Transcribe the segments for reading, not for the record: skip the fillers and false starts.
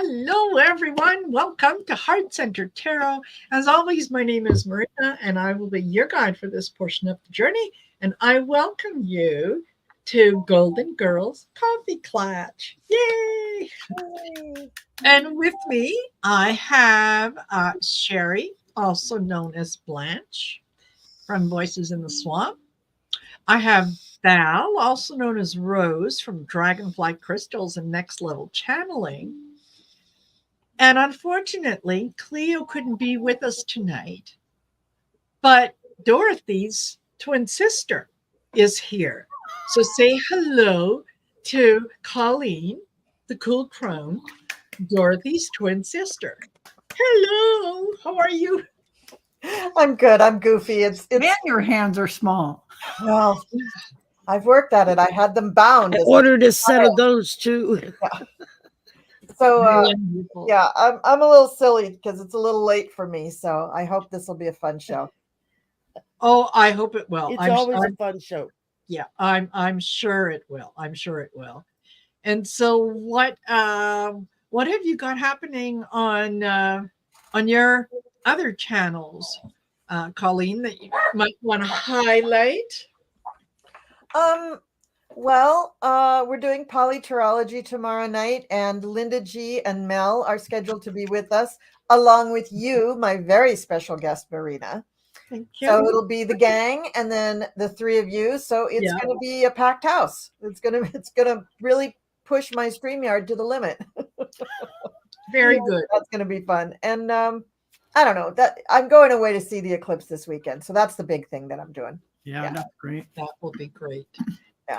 Hello, everyone. Welcome to Heart Center Tarot. As always, my name is Marina, and I will be your guide for this portion of the journey. And I welcome you to Golden Girls Coffee Clutch. Yay! And with me, I have Sherry, also known as Blanche, from Voices in the Swamp. I have Val, also known as Rose, from Dragonfly Crystals and Next Level Channeling. And unfortunately, Cleo couldn't be with us tonight, but Dorothy's twin sister is here. So say hello to Colleen, the cool crone, Dorothy's twin sister. Hello, how are you? I'm good. I'm goofy. And your hands are small. Well, I've worked at it. I had them bound. I ordered a set of those too. So Wonderful. yeah, I'm a little silly because it's a little late for me. So I hope this will be a fun show. Oh, I hope it will. It's always a fun show. Yeah, I'm sure it will. I'm sure it will. And so what have you got happening on your other channels, Colleen, that you might want to highlight? Well, we're doing polyterology tomorrow night, and Linda G and Mel are scheduled to be with us, along with you, my very special guest, Marina. Thank you. So it'll be the gang and then the three of you. So it's going to be a packed house. It's gonna really push my StreamYard to the limit. Very good. That's going to be fun. And I don't know, that I'm going away to see the eclipse this weekend. So that's the big thing that I'm doing. Yeah, that's great. That will be great.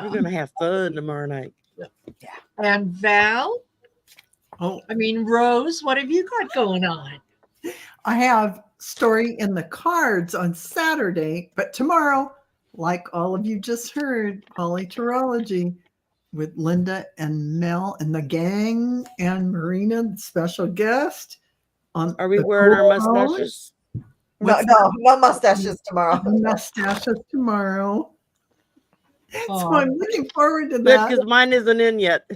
We're gonna have fun tomorrow night. Yeah. And Val, Rose, what have you got going on? I have story in the cards on Saturday, but tomorrow, like all of you just heard, polyterology with Linda and Mel and the gang and Marina, the special guest. Are we wearing our mustaches? No mustaches tomorrow. Mustaches tomorrow. Oh, So I'm looking forward to Good, that. because mine isn't in yet.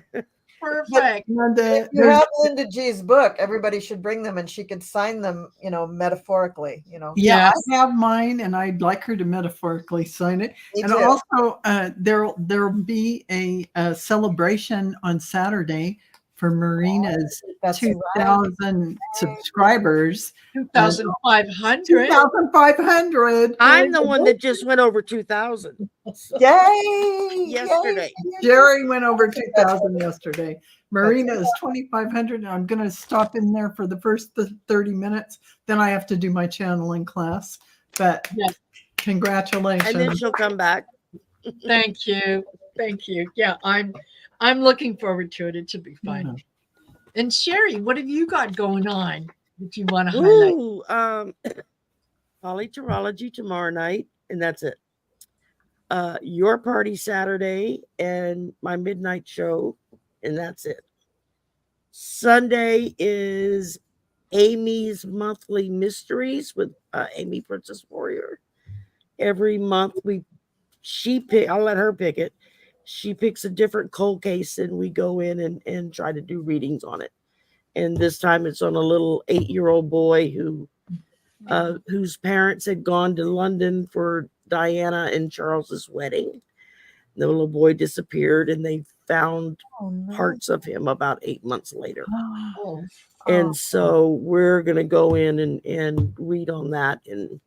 perfect. If you have Linda G's book, everybody should bring them and she could sign them, metaphorically, Yeah, Yes. I have mine and I'd like her to metaphorically sign it. Me And too. also there'll be a celebration on Saturday for Marina's That's 2,000 subscribers. 2,500. 2,500. I'm the one that just went over 2,000 Yay! yesterday. Jerry went over 2,000 yesterday. Marina is 2,500. I'm going to stop in there for the first 30 minutes. Then I have to do my channeling class. But congratulations. And then she'll come back. Thank you. Thank you. Yeah, I'm looking forward to it. It should be fun. Yeah. And Sherry, what have you got going on that you want to highlight? Ooh, polyterology tomorrow night, and that's it. Your party Saturday and my midnight show, and that's it. Sunday is Amy's monthly mysteries with Amy Princess Warrior. Every month I'll let her pick it. She picks a different cold case and we go in and try to do readings on it. And this time it's on a little 8-year-old boy whose parents had gone to London for Diana and Charles's wedding. The little boy disappeared and they found parts of him about 8 months later. And so we're going to go in and read on that and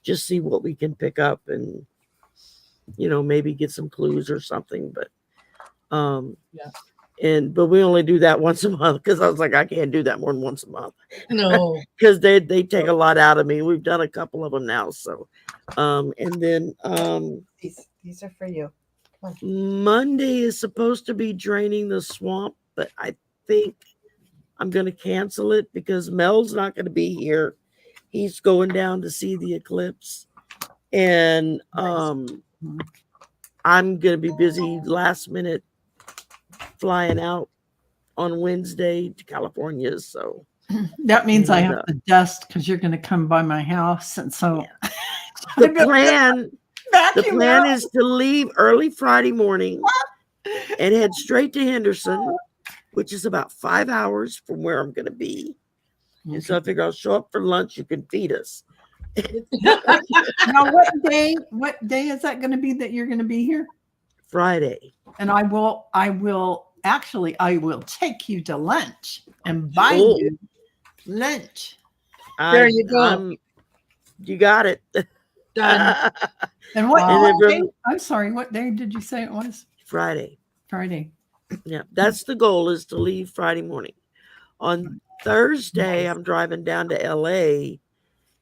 just see what we can pick up and, maybe get some clues or something. But, but we only do that once a month because I was like, I can't do that more than once a month. No, Because they take a lot out of me. We've done a couple of them now. So, and then these are for you. Monday is supposed to be draining the swamp, but I think I'm going to cancel it because Mel's not going to be here. He's going down to see the eclipse. And I'm going to be busy last minute flying out on Wednesday to California. So that means I have to dust because you're going to come by my house. And so the plan is to leave early Friday morning and head straight to Henderson which is about 5 hours from where I'm going to be. And so I figure I'll show up for lunch. You can feed us. Now, what day is that going to be that you're going to be here? Friday. And I will take you to lunch and buy Oh. you lunch. There you go. You got it. Done. And what, Wow. what day? I'm sorry, what day did you say it was? Friday. Friday. Yeah, that's the goal, is to leave Friday morning. On Thursday, I'm driving down to LA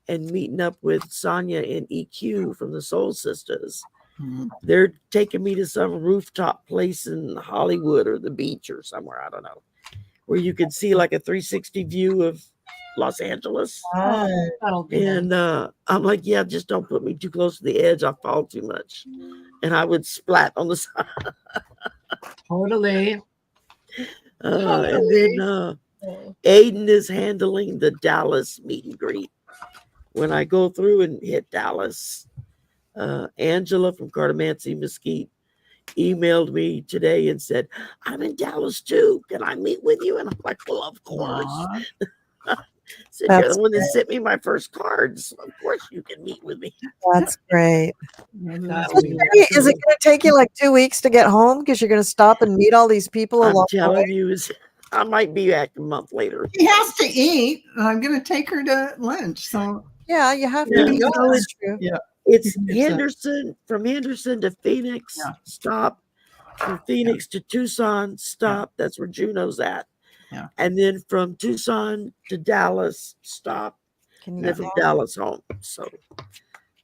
and meeting up with Sonia and EQ from the Soul Sisters. Mhm. They're taking me to some rooftop place in Hollywood or the beach or somewhere, I don't know, where you can see like a 360 view of Los Angeles. Oh, that'll be nice. And I'm like, yeah, just don't put me too close to the edge. I fall too much. And I would splat on the side. Totally. And then Aiden is handling the Dallas meet and greet. When I go through and hit Dallas, Angela from Cardamancy Mesquite emailed me today and said, I'm in Dallas too. Can I meet with you? And I'm like, well, of course. So you're the one that sent me my first cards. So of course you can meet with me. That's great. That'll be Is it going to take you like 2 weeks to get home because you're going to stop and meet all these people I'm along the way? telling you, I might be back a month later. She has to eat. I'm going to take her to lunch. So Yeah, you have Yeah. to. Yeah. That's true. yeah, It's It's Henderson, from Henderson to Phoenix, Yeah. stop. From Phoenix to Tucson, stop. That's where Juneau's at. Yeah. And then from Tucson to Dallas, stop. Can And you then from Dallas home. So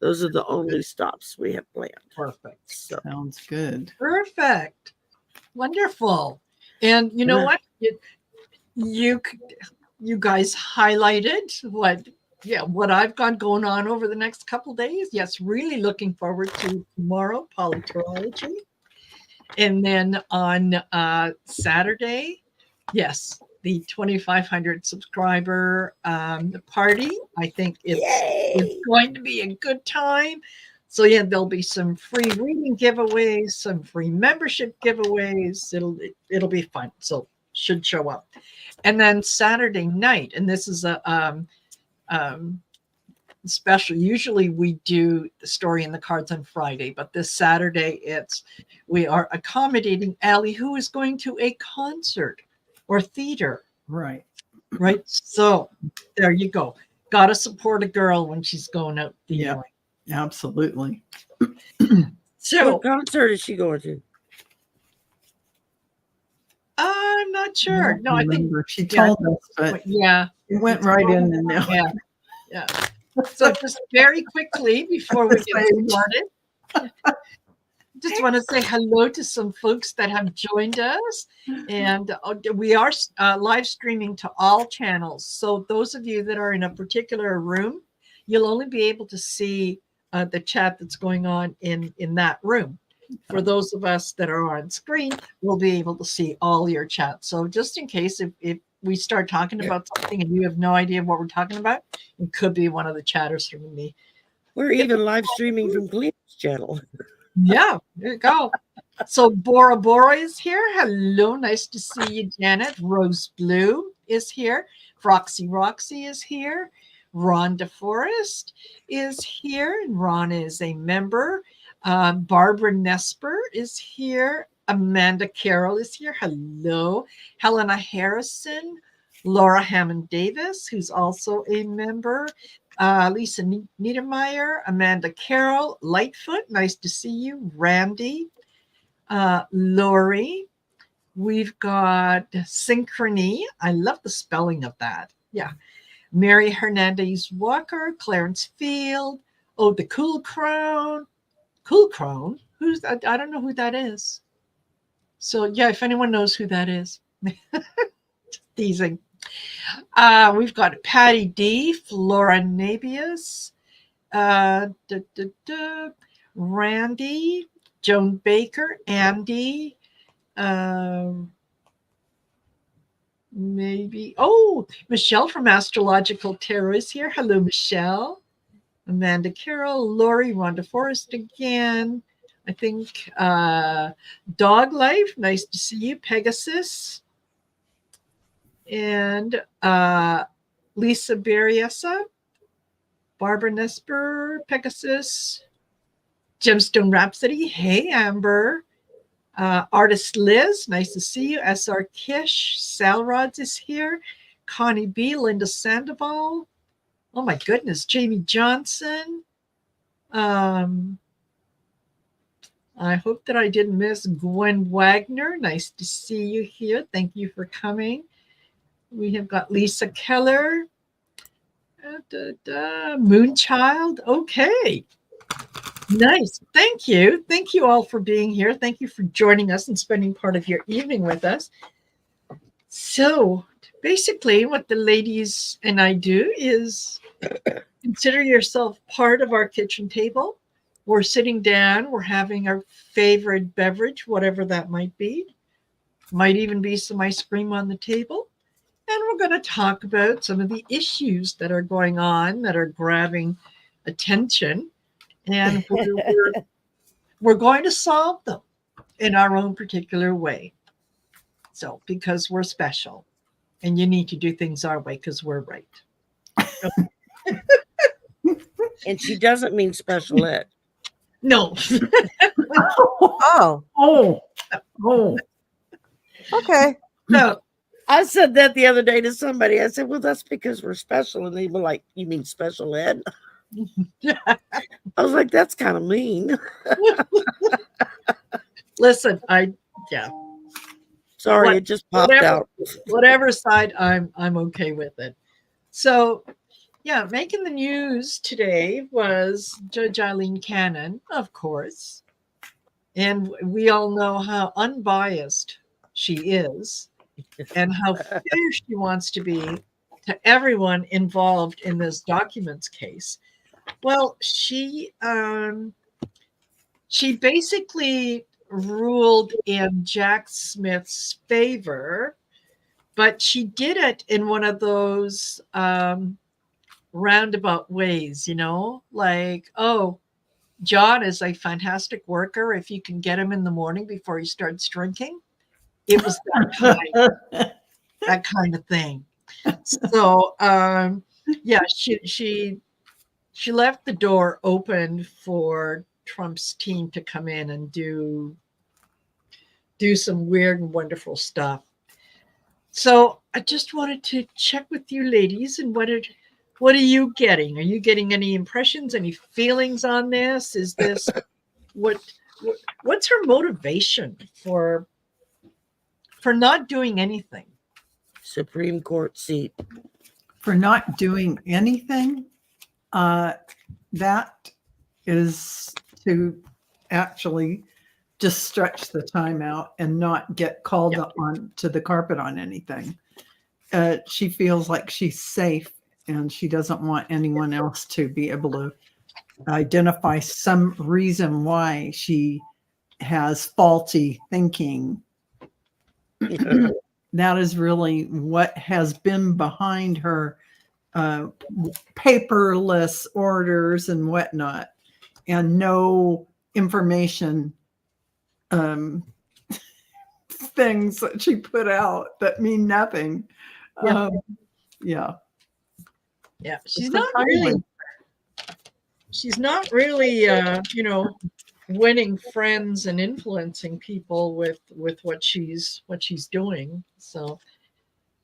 those are the only stops we have planned. perfect. So sounds good. Perfect. Wonderful. And you know Yeah. what? You guys highlighted what I've got going on over the next couple days. Yes, really looking forward to tomorrow, polyterology. And then on Saturday, yes, the 2,500 subscriber party. I think it's going to be a good time. So yeah, there'll be some free reading giveaways, some free membership giveaways. It'll be fun. So should show up. And then Saturday night, and this is a special. Usually we do the story and the cards on Friday, but this Saturday we are accommodating Allie, who is going to a concert or theater. Right. Right. So there you go. Got to support a girl when she's going out theatering. Yeah, absolutely. So what concert is she going to? I'm not sure. I No, I think remember. She told us, but yeah. it went right in and now. Yeah. Yeah. So just very quickly before we get started, just want to say hello to some folks that have joined us. And we are live streaming to all channels. So those of you that are in a particular room, you'll only be able to see the chat that's going on in that room. For those of us that are on screen, we'll be able to see all your chats. So just in case if we start talking about something and you have no idea what we're talking about, it could be one of the chatters from me. We're even live streaming from Cleo's channel. Yeah, there you go. So Bora Bora is here. Hello, nice to see you, Janet. Rose Blue is here. Roxy is here. Ron DeForest is here. And Ron is a member. Barbara Nesper is here. Amanda Carroll is here. Hello. Helena Harrison. Laura Hammond Davis, who's also a member. Lisa Niedermeyer, Amanda Carroll, Lightfoot, nice to see you. Randy, Lori. We've got Synchrony. I love the spelling of that. Yeah. Mary Hernandez Walker, Clarence Field. Oh, the Cool Crown. Cool Crown? Who's that? I don't know who that is. So yeah, if anyone knows who that is. Just teasing. We've got Patty D, Flora Nabius, Randy, Joan Baker, Andy, maybe. Oh, Michelle from Astrological Tarot is here. Hello, Michelle. Amanda Carroll, Lori, Rhonda Forrest again. I think Dog Life, nice to see you. Pegasus. and Lisa Berriesa, Barbara Nesper, Pegasus, Gemstone Rhapsody. Hey, Amber. Artist Liz, nice to see you. SR Kish, Sal Rods is here. Connie B, Linda Sandoval. Oh my goodness, Jamie Johnson. I hope that I didn't miss Gwen Wagner. Nice to see you here. Thank you for coming. We have got Lisa Keller. Moonchild. Okay. Nice. Thank you. Thank you all for being here. Thank you for joining us and spending part of your evening with us. So basically what the ladies and I do is consider yourself part of our kitchen table. We're sitting down, we're having our favorite beverage, whatever that might be. Might even be some ice cream on the table. And we're going to talk about some of the issues that are going on that are grabbing attention. And we're going to solve them in our own particular way. So, because we're special and you need to do things our way because we're right. And she doesn't mean special ed. No. Oh, Oh, okay. No. I said that the other day to somebody. I said, well, that's because we're special. And they were like, you mean special ed? I was like, that's kind of mean. Listen, Sorry, it just popped out. Whatever side, I'm okay with it. So, yeah, making the news today was Judge Eileen Cannon, of course. And we all know how unbiased she is and how fair she wants to be to everyone involved in this documents case. Well, she basically ruled in Jack Smith's favor, but she did it in one of those roundabout ways, like, oh, John is a fantastic worker if you can get him in the morning before he starts drinking. It was that kind of thing. So yeah, she left the door open for Trump's team to come in and do some weird and wonderful stuff. So I just wanted to check with you ladies, and what are you getting? Are you getting any impressions, any feelings on this? Is this what's her motivation for not doing anything? Supreme Court seat. for not doing anything, that is to actually just stretch the time out and not get called on to the carpet on anything. She feels like she's safe and she doesn't want anyone else to be able to identify some reason why she has faulty thinking. That is really what has been behind her paperless orders and whatnot, and no information things that she put out that mean nothing. Yeah. She's not really winning friends and influencing people with what she's doing. So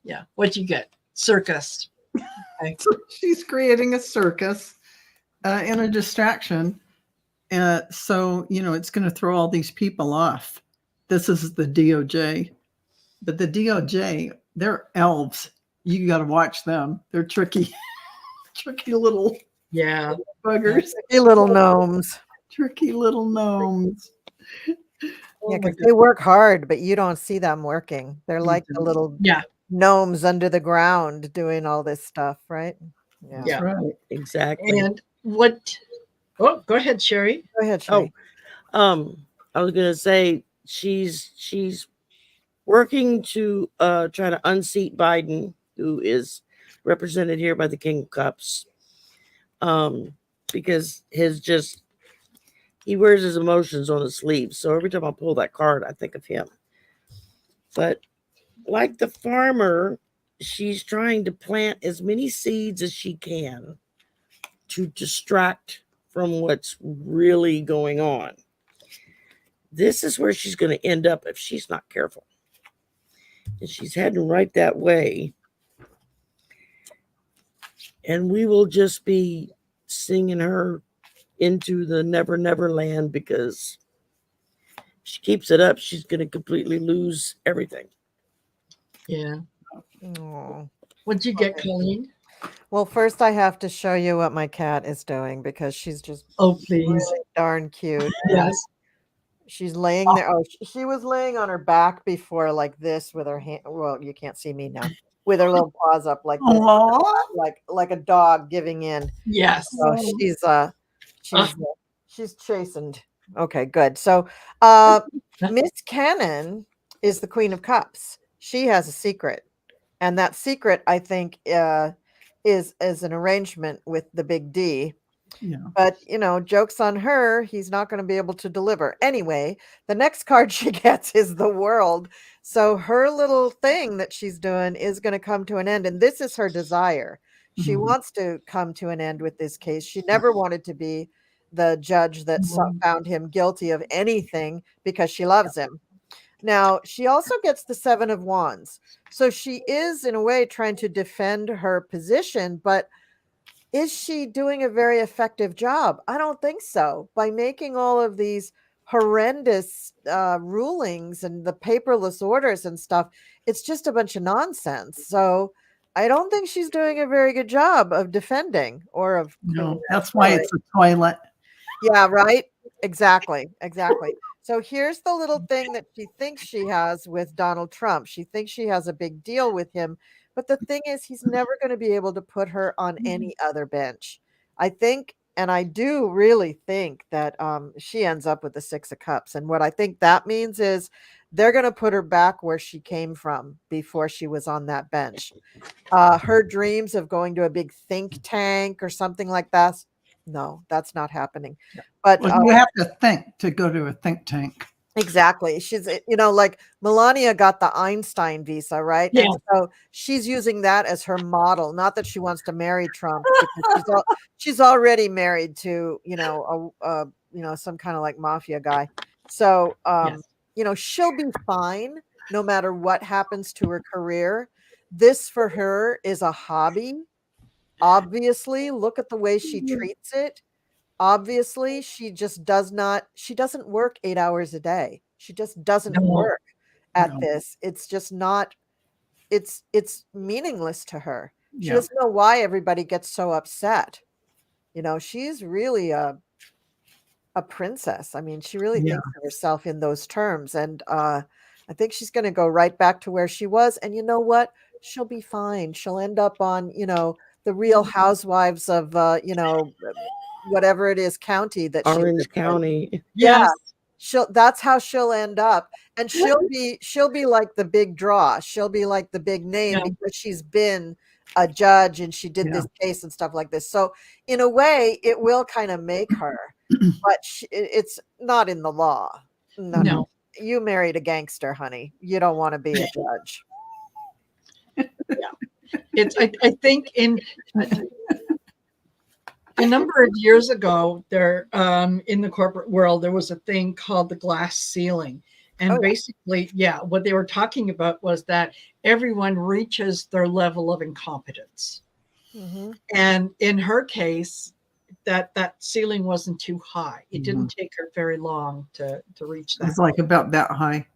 yeah, what you get? Circus. Okay. So she's creating a circus and a distraction. So, it's going to throw all these people off. This is the DOJ. But the DOJ, they're elves. You got to watch them. They're tricky, tricky little buggers. Tricky little gnomes. Tricky little gnomes. Yeah, because they work hard, but you don't see them working. They're like the little gnomes under the ground doing all this stuff, right? Yeah. That's right. Exactly. And what? Oh, go ahead, Sherry. Go ahead, Sherry. I was gonna say she's working to try to unseat Biden, who is represented here by the King of Cups, because he wears his emotions on his sleeve. So every time I pull that card, I think of him. But like the farmer she's trying to plant as many seeds as she can to distract from what's really going on. This is where she's going to end up if she's not careful. And she's heading right that way. And we will just be singing her into the never, never land, because if she keeps it up, she's going to completely lose everything. Yeah. Aw. What'd you get, Colleen? Well, first I have to show you what my cat is doing because she's just Oh, please. really darn cute. Yes. She's laying there. Oh, she was laying on her back before, like this, with her hand. Well, you can't see me now. With her little paws up like this, Aw. like a dog giving in. Yes. So Ah. she's chastened. Okay, good. So Miss Cannon is the Queen of Cups. She has a secret. And that secret, I think, is an arrangement with the big D. Yeah. But, joke's on her. He's not going to be able to deliver. Anyway, the next card she gets is the World. So her little thing that she's doing is going to come to an end. And this is her desire. She Mhm. wants to come to an end with this case. She never wanted to be the judge that found him guilty of anything because she loves him. Now, she also gets the Seven of Wands. So she is, in a way, trying to defend her position, but is she doing a very effective job? I don't think so. By making all of these horrendous rulings and the paperless orders and stuff, it's just a bunch of nonsense. So I don't think she's doing a very good job of defending or of. No, that's why it's a toilet. Yeah, right. Exactly. So here's the little thing that she thinks she has with Donald Trump. She thinks she has a big deal with him. But the thing is, he's never going to be able to put her on any other bench. I think, and I do really think that she ends up with the Six of Cups. And what I think that means is they're going to put her back where she came from before she was on that bench. Her dreams of going to a big think tank or something like that. No, that's not happening. But Well, you have to think to go to a think tank. exactly. She's, like Melania got the Einstein visa, right? Yeah. And so she's using that as her model. Not that she wants to marry Trump, because she's already married to, some kind of like mafia guy. So, Yes. she'll be fine no matter what happens to her career. This for her is a hobby. Obviously, look at the way she treats it. Obviously, she doesn't work 8 hours a day. She just doesn't No. work at No. this. It's just not, it's meaningless to her. She Yeah. doesn't know why everybody gets so upset. She's really a princess. I mean, she really Yeah. thinks of herself in those terms. And I think she's going to go right back to where she was. And you know what? She'll be fine. She'll end up on, the Real Housewives of, whatever it is county that she lives Orange in. County. Yeah, Yes. that's how she'll end up. And she'll be like the big draw. She'll be like the big name Yeah. because she's been a judge and she did Yeah. this case and stuff like this. So in a way, it will kind of make her, but it's not in the law. No. You married a gangster, honey. You don't want to be a judge. I think a number of years ago, there in the corporate world, there was a thing called the glass ceiling. And Oh, yeah. basically, what they were talking about was that everyone reaches their level of incompetence. Mhm. And in her case, that ceiling wasn't too high. It didn't take her very long to reach that. It's like about that high.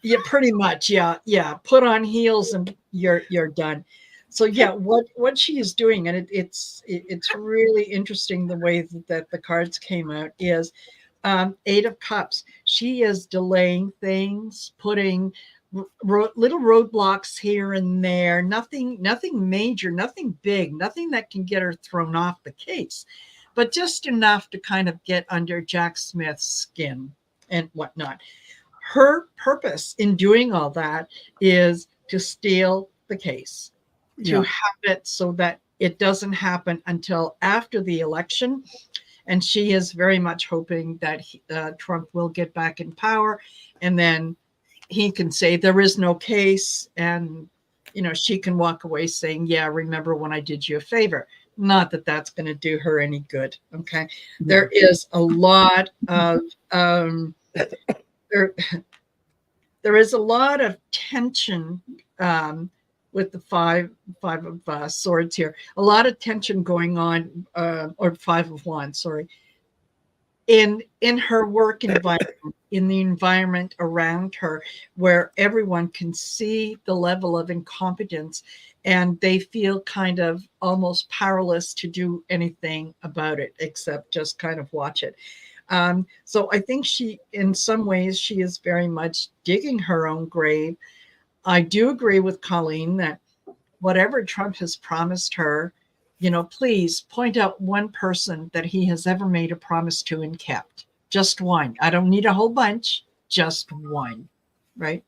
Yeah, pretty much. Yeah. Put on heels and you're done. So what she is doing, and it's really interesting the way that the cards came out is Eight of Cups. She is delaying things, putting little roadblocks here and there. Nothing major, nothing big, nothing that can get her thrown off the case, but just enough to kind of get under Jack Smith's skin and whatnot. Her purpose in doing all that is to steal the case, to have it so that it doesn't happen until after the election. And she is very much hoping that Trump will get back in power, and then he can say there is no case, and she can walk away saying, yeah, remember when I did you a favor. Not that that's going to do her any good. Okay. There is a lot of, there, there is a lot of tension with the five of swords here. A lot of tension going on, or five of wands, sorry, in her work environment, in the environment around her, where everyone can see the level of incompetence and they feel kind of almost powerless to do anything about it except just kind of watch it. So I think in some ways, she is very much digging her own grave. I do agree with Colleen that whatever Trump has promised her, please point out one person that he has ever made a promise to and kept. Just one. I don't need a whole bunch, just one, right?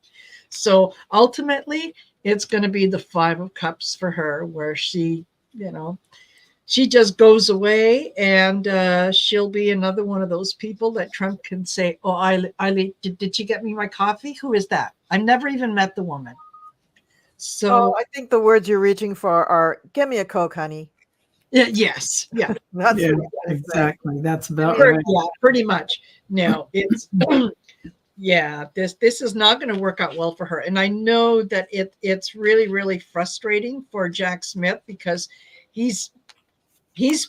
So ultimately, it's going to be the Five of Cups for her, where she just goes away, and she'll be another one of those people that Trump can say, oh, Eileen, did you get me my coffee? Who is that? I never even met the woman. So I think the words you're reaching for are, "Give me a Coke, honey." yes, yeah, That's Yeah, what you gotta say. exactly. That's about Pretty- right. yeah, pretty much. No, it's yeah, this is not going to work out well for her, and I know that it's really, really frustrating for Jack Smith, because he's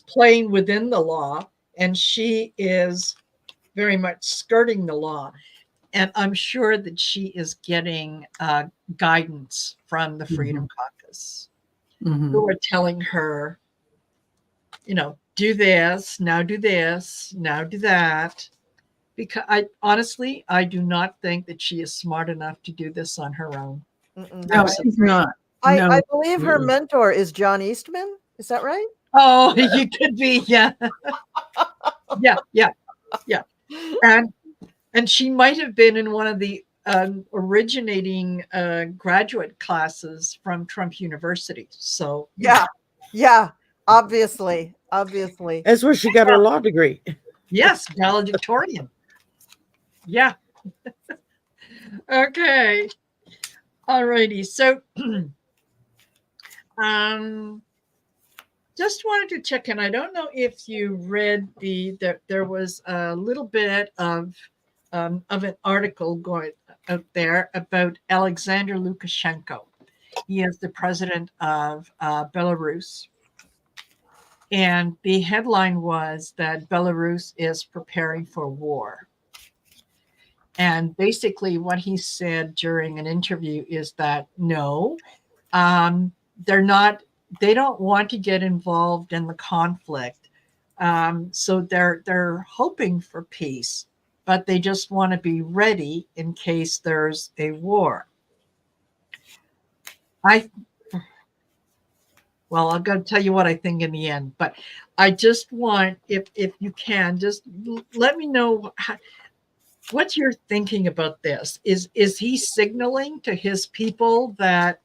playing within the law, and she is very much skirting the law. And I'm sure that she is getting guidance from the Freedom Caucus, who are telling her, do this, now do this, now do that. Because I do not think that she is smart enough to do this on her own. Mm-mm. No, she's not. No. I believe her mentor is John Eastman. Is that right? Oh, you could be, yeah. Yeah. And she might have been in one of the originating graduate classes from Trump University. So Yeah. Obviously. That's where she got her law degree. yes, valedictorian. Yeah. Okay. Alrighty. So just wanted to check in. I don't know if you read there was a little bit of an article going out there about Alexander Lukashenko. He is the president of Belarus. And the headline was that Belarus is preparing for war. And basically, what he said during an interview is that no, they're not. They don't want to get involved in the conflict. So they're hoping for peace, but they just want to be ready in case there's a war. Well, I'm going to tell you what I think in the end, but I just want, if you can, just let me know what you're thinking about this. Is he signaling to his people that,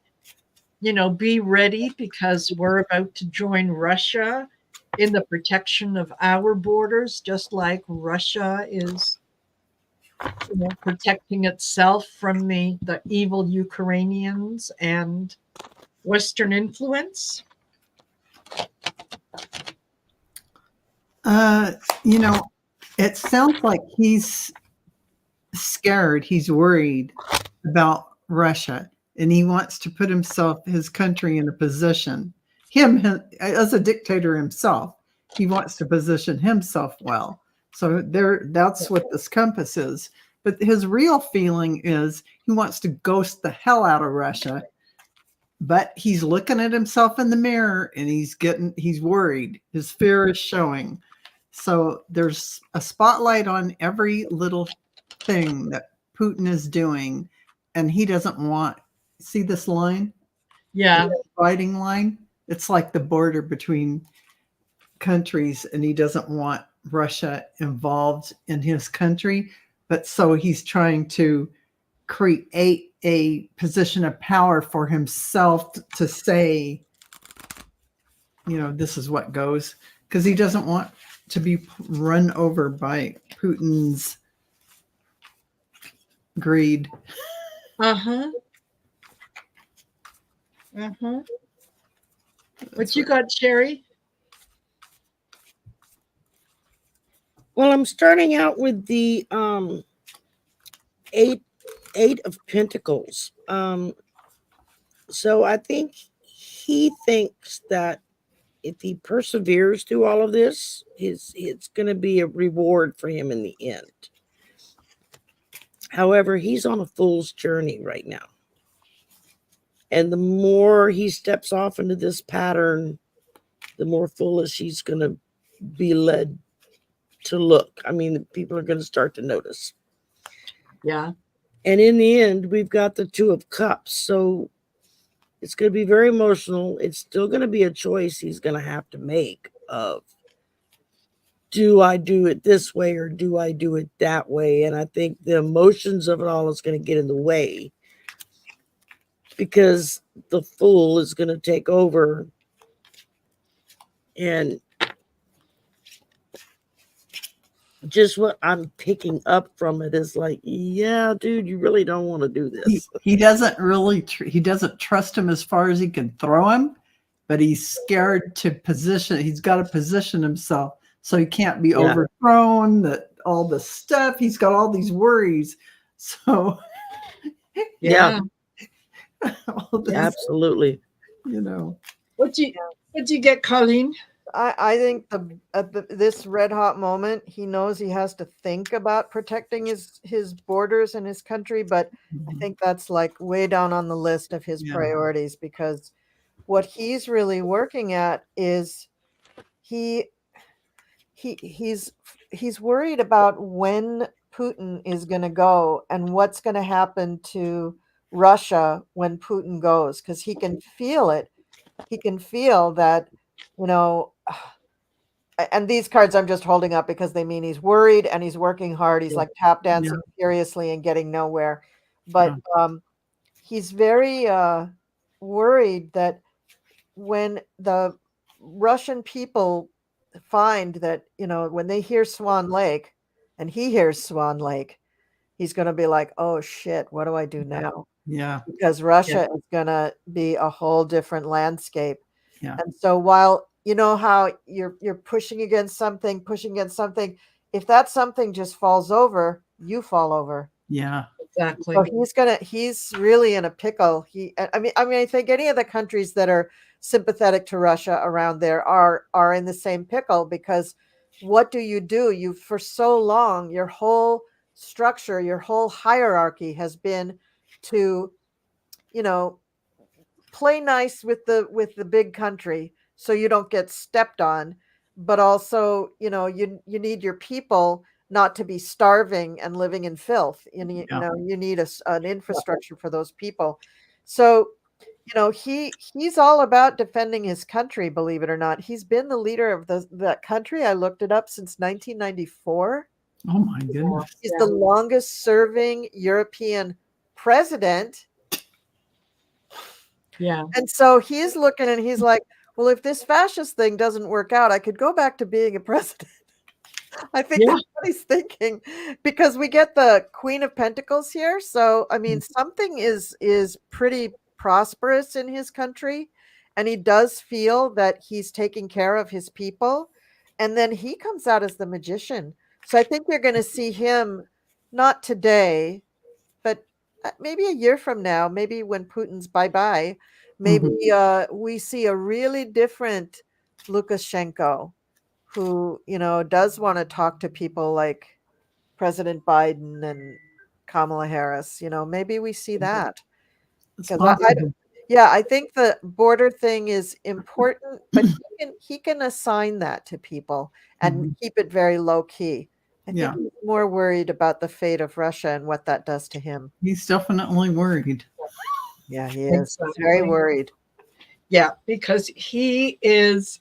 be ready because we're about to join Russia in the protection of our borders, just like Russia is, protecting itself from the evil Ukrainians and Western influence? It sounds like he's scared. He's worried about Russia, and he wants to put his country in a position. Him as a dictator himself, he wants to position himself well. So that's what this compass is. But his real feeling is he wants to ghost the hell out of Russia. But he's looking at himself in the mirror, and he's worried. His fear is showing. So there's a spotlight on every little thing that Putin is doing, and he doesn't see this line? Yeah. The dividing line? It's like the border between countries, and he doesn't want Russia involved in his country. But so he's trying to create a position of power for himself to say, this is what goes, because he doesn't want to be run over by Putin's greed. Uh-huh. Uh-huh. What That's you got, Sherry? Well, I'm starting out with the eight eight of pentacles. So I think he thinks that if he perseveres through all of this, it's going to be a reward for him in the end. However, he's on a fool's journey right now. And the more he steps off into this pattern, the more foolish he's going to be led to look. I mean, people are going to start to notice. Yeah. And in the end, we've got the Two of Cups. So it's going to be very emotional. It's still going to be a choice he's going to have to make of, do I do it this way or do I do it that way? And I think the emotions of it all is going to get in the way, because the Fool is going to take over. And just what I'm picking up from it is like, yeah, dude, you really don't want to do this. He doesn't really he doesn't trust him as far as he can throw him, but he's scared to position. He's got to position himself so he can't be overthrown. That all the stuff, he's got all these worries. So Yeah. all this, Absolutely. you know. What you get, Colleen? I think this red hot moment, he knows he has to think about protecting his borders and his country, but I think that's like way down on the list of his priorities, because what he's really working at is he's worried about when Putin is going to go and what's going to happen to Russia when Putin goes, because he can feel it. He can feel that, you know, and these cards I'm just holding up because they mean he's worried and he's working hard. He's like tap dancing furiously and getting nowhere. But he's very worried that when the Russian people find that, you know, when they hear Swan Lake and he hears Swan Lake, he's going to be like, oh shit, what do I do now? Yeah. Because Russia is going to be a whole different landscape. Yeah. And so while you know how you're pushing against something, if that something just falls over, you fall over. Yeah. Exactly. So he's really in a pickle. I think any of the countries that are sympathetic to Russia around there are in the same pickle, because what do? You for so long, your whole structure, your whole hierarchy has been to, you know, play nice with the big country so you don't get stepped on, but also, you know, you need your people not to be starving and living in filth. You need an infrastructure for those people. So, you know, he's all about defending his country, believe it or not. He's been the leader of that country. I looked it up since 1994. Oh my goodness. He's the longest serving European president. Yeah. And so he's looking and he's like, well, if this fascist thing doesn't work out, I could go back to being a president. I think that's what he's thinking, because we get the Queen of Pentacles here. So, I mean, something is pretty prosperous in his country, and he does feel that he's taking care of his people. And then he comes out as the magician. So I think you're going to see him, not today, but maybe a year from now, maybe when Putin's bye-bye, maybe we see a really different Lukashenko, who, you know, does want to talk to people like President Biden and Kamala Harris. You know, maybe we see that. Because I think the border thing is important, but he can assign that to people and keep it very low key. I think he's more worried about the fate of Russia and what that does to him. He's definitely worried. Yeah, he is. He's very worried. Yeah, because he is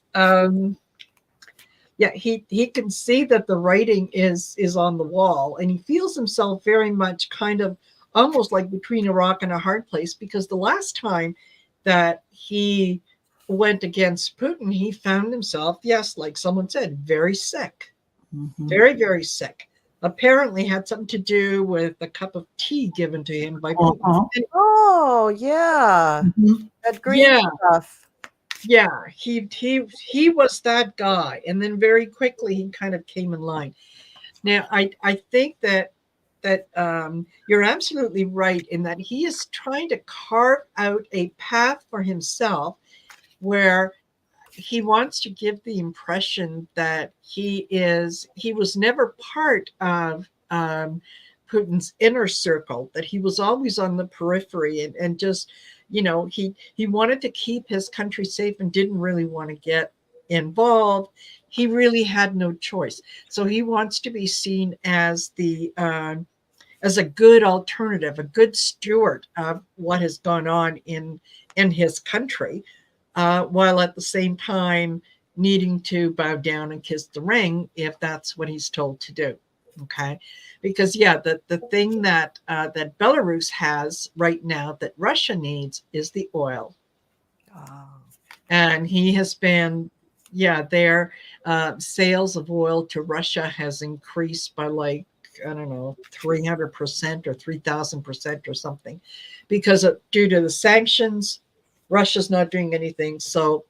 he can see that the writing is on the wall, and he feels himself very much kind of almost like between a rock and a hard place, because the last time that he went against Putin, he found himself, yes, like someone said, very sick. Very, very sick. apparently had something to do with a cup of tea given to him by Putin. Uh-huh. Oh, yeah. Mhm. That green Yeah, stuff. yeah, he was that guy, and then very quickly he kind of came in line. Now, I think that you're absolutely right in that he is trying to carve out a path for himself where he wants to give the impression that he was never part of Putin's inner circle, that he was always on the periphery and just, he wanted to keep his country safe and didn't really want to get involved. He really had no choice. So he wants to be seen as a good alternative, a good steward of what has gone on in his country, while at the same time needing to bow down and kiss the ring if that's what he's told to do. Okay, because yeah, the thing that Belarus has right now that Russia needs is the oil, Oh. and he has been, yeah, their sales of oil to Russia has increased by like, I don't know, 300% or 3,000% or something, because due to the sanctions, Russia's not doing anything. So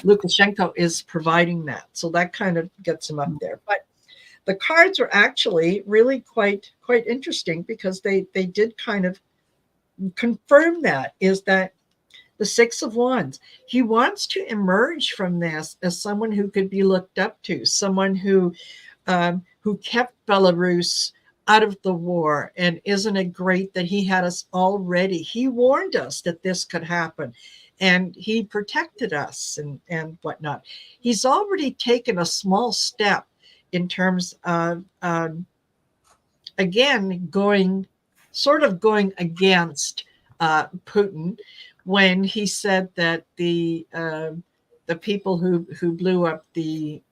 Lukashenko is providing that. So that kind of gets him up there. But the cards are actually really quite interesting because they did kind of confirm that, is that the Six of Wands. He wants to emerge from this as someone who could be looked up to, someone who kept Belarus out of the war. And isn't it great that he had us all ready? He warned us that this could happen, and he protected us and whatnot. He's already taken a small step in terms of, again, going against Putin when he said that the people who blew up the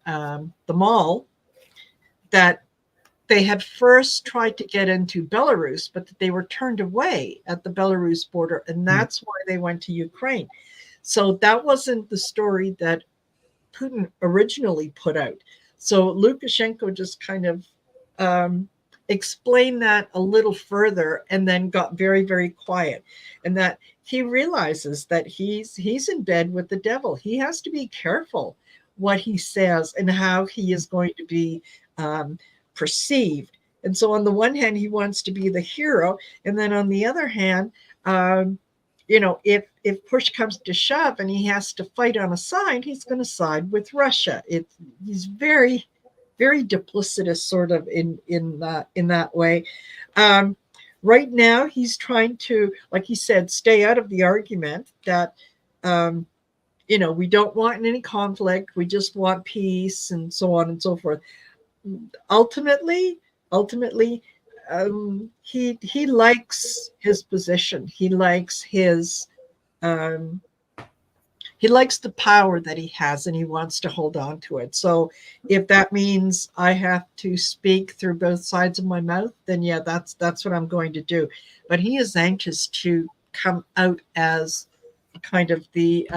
mall, that they had first tried to get into Belarus, but that they were turned away at the Belarus border, and that's why they went to Ukraine. So that wasn't the story that Putin originally put out. So Lukashenko just kind of um, explained that a little further, and then got very, very quiet, and that he realizes that he's in bed with the devil. He has to be careful what he says and how he is going to be um, perceived. And so, on the one hand, he wants to be the hero, and then on the other hand, if push comes to shove and he has to fight on a side, he's going to side with Russia. He's very, very duplicitous, sort of in that way. Um, right now, he's trying to, like he said, stay out of the argument that um, we don't want any conflict. We just want peace, and so on and so forth. Ultimately, he likes his position. Um, he likes the power that he has, and he wants to hold on to it. So if that means I have to speak through both sides of my mouth, then yeah, that's what I'm going to do. But he is anxious to come out as kind of the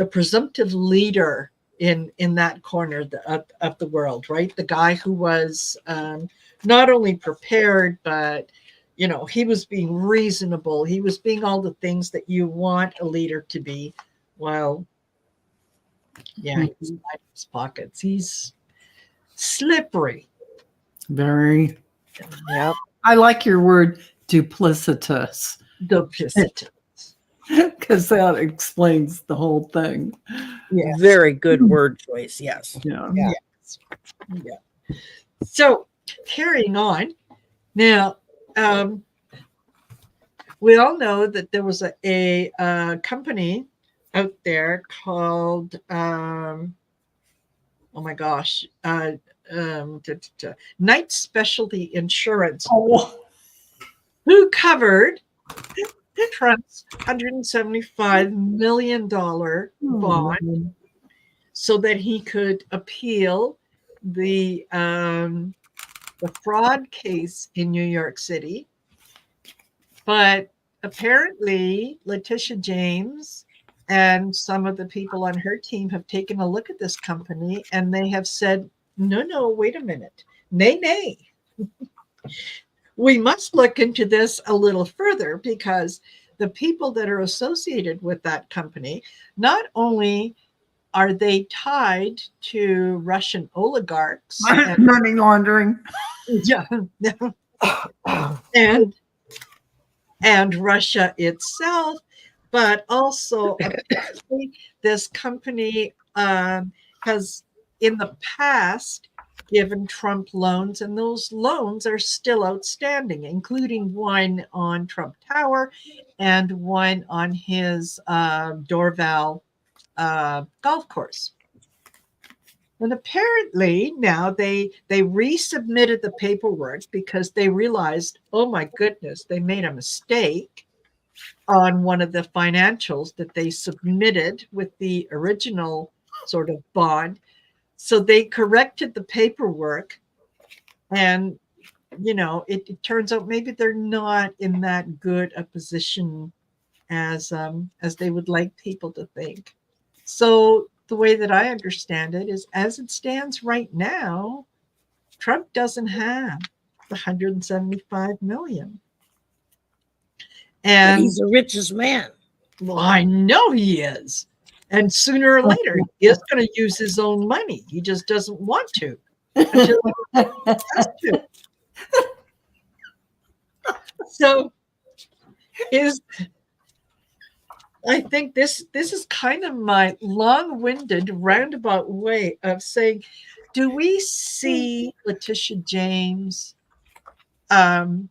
presumptive leader in that corner of the world, right? The guy who was not only prepared, but he was being reasonable. He was being all the things that you want a leader to be. While, yeah, he's in his pockets. He's slippery. Very. Yep. I like your word duplicitous Duplicitous. because that explains the whole thing. Yes. Very good word choice. Yes. Yeah. Yeah. Yes. Yeah. So carrying on now. We all know that there was a company out there called, oh my gosh, Knight Specialty Insurance, Oh, who covered Trump's $175 million bond so that he could appeal the fraud case in New York City. But apparently, Letitia James and some of the people on her team have taken a look at this company, and they have said, no, wait a minute. Nay, nay. We must look into this a little further because the people that are associated with that company, not only are they tied to Russian oligarchs and Money laundering. yeah, and and Russia itself, but also apparently this company has in the past given Trump loans, and those loans are still outstanding, including one on Trump Tower and one on his Dorval golf course. And apparently now they resubmitted the paperwork because they realized, oh my goodness, they made a mistake on one of the financials that they submitted with the original sort of bond. So they corrected the paperwork, and it turns out maybe they're not in that good a position as they would like people to think. So the way that I understand it is, as it stands right now, Trump doesn't have the 175 million. But And he's the richest man. well, I know he is. And sooner or later, he is going to use his own money. He just doesn't want to until he has to. So I think this is kind of my long-winded roundabout way of saying, do we see Letitia James going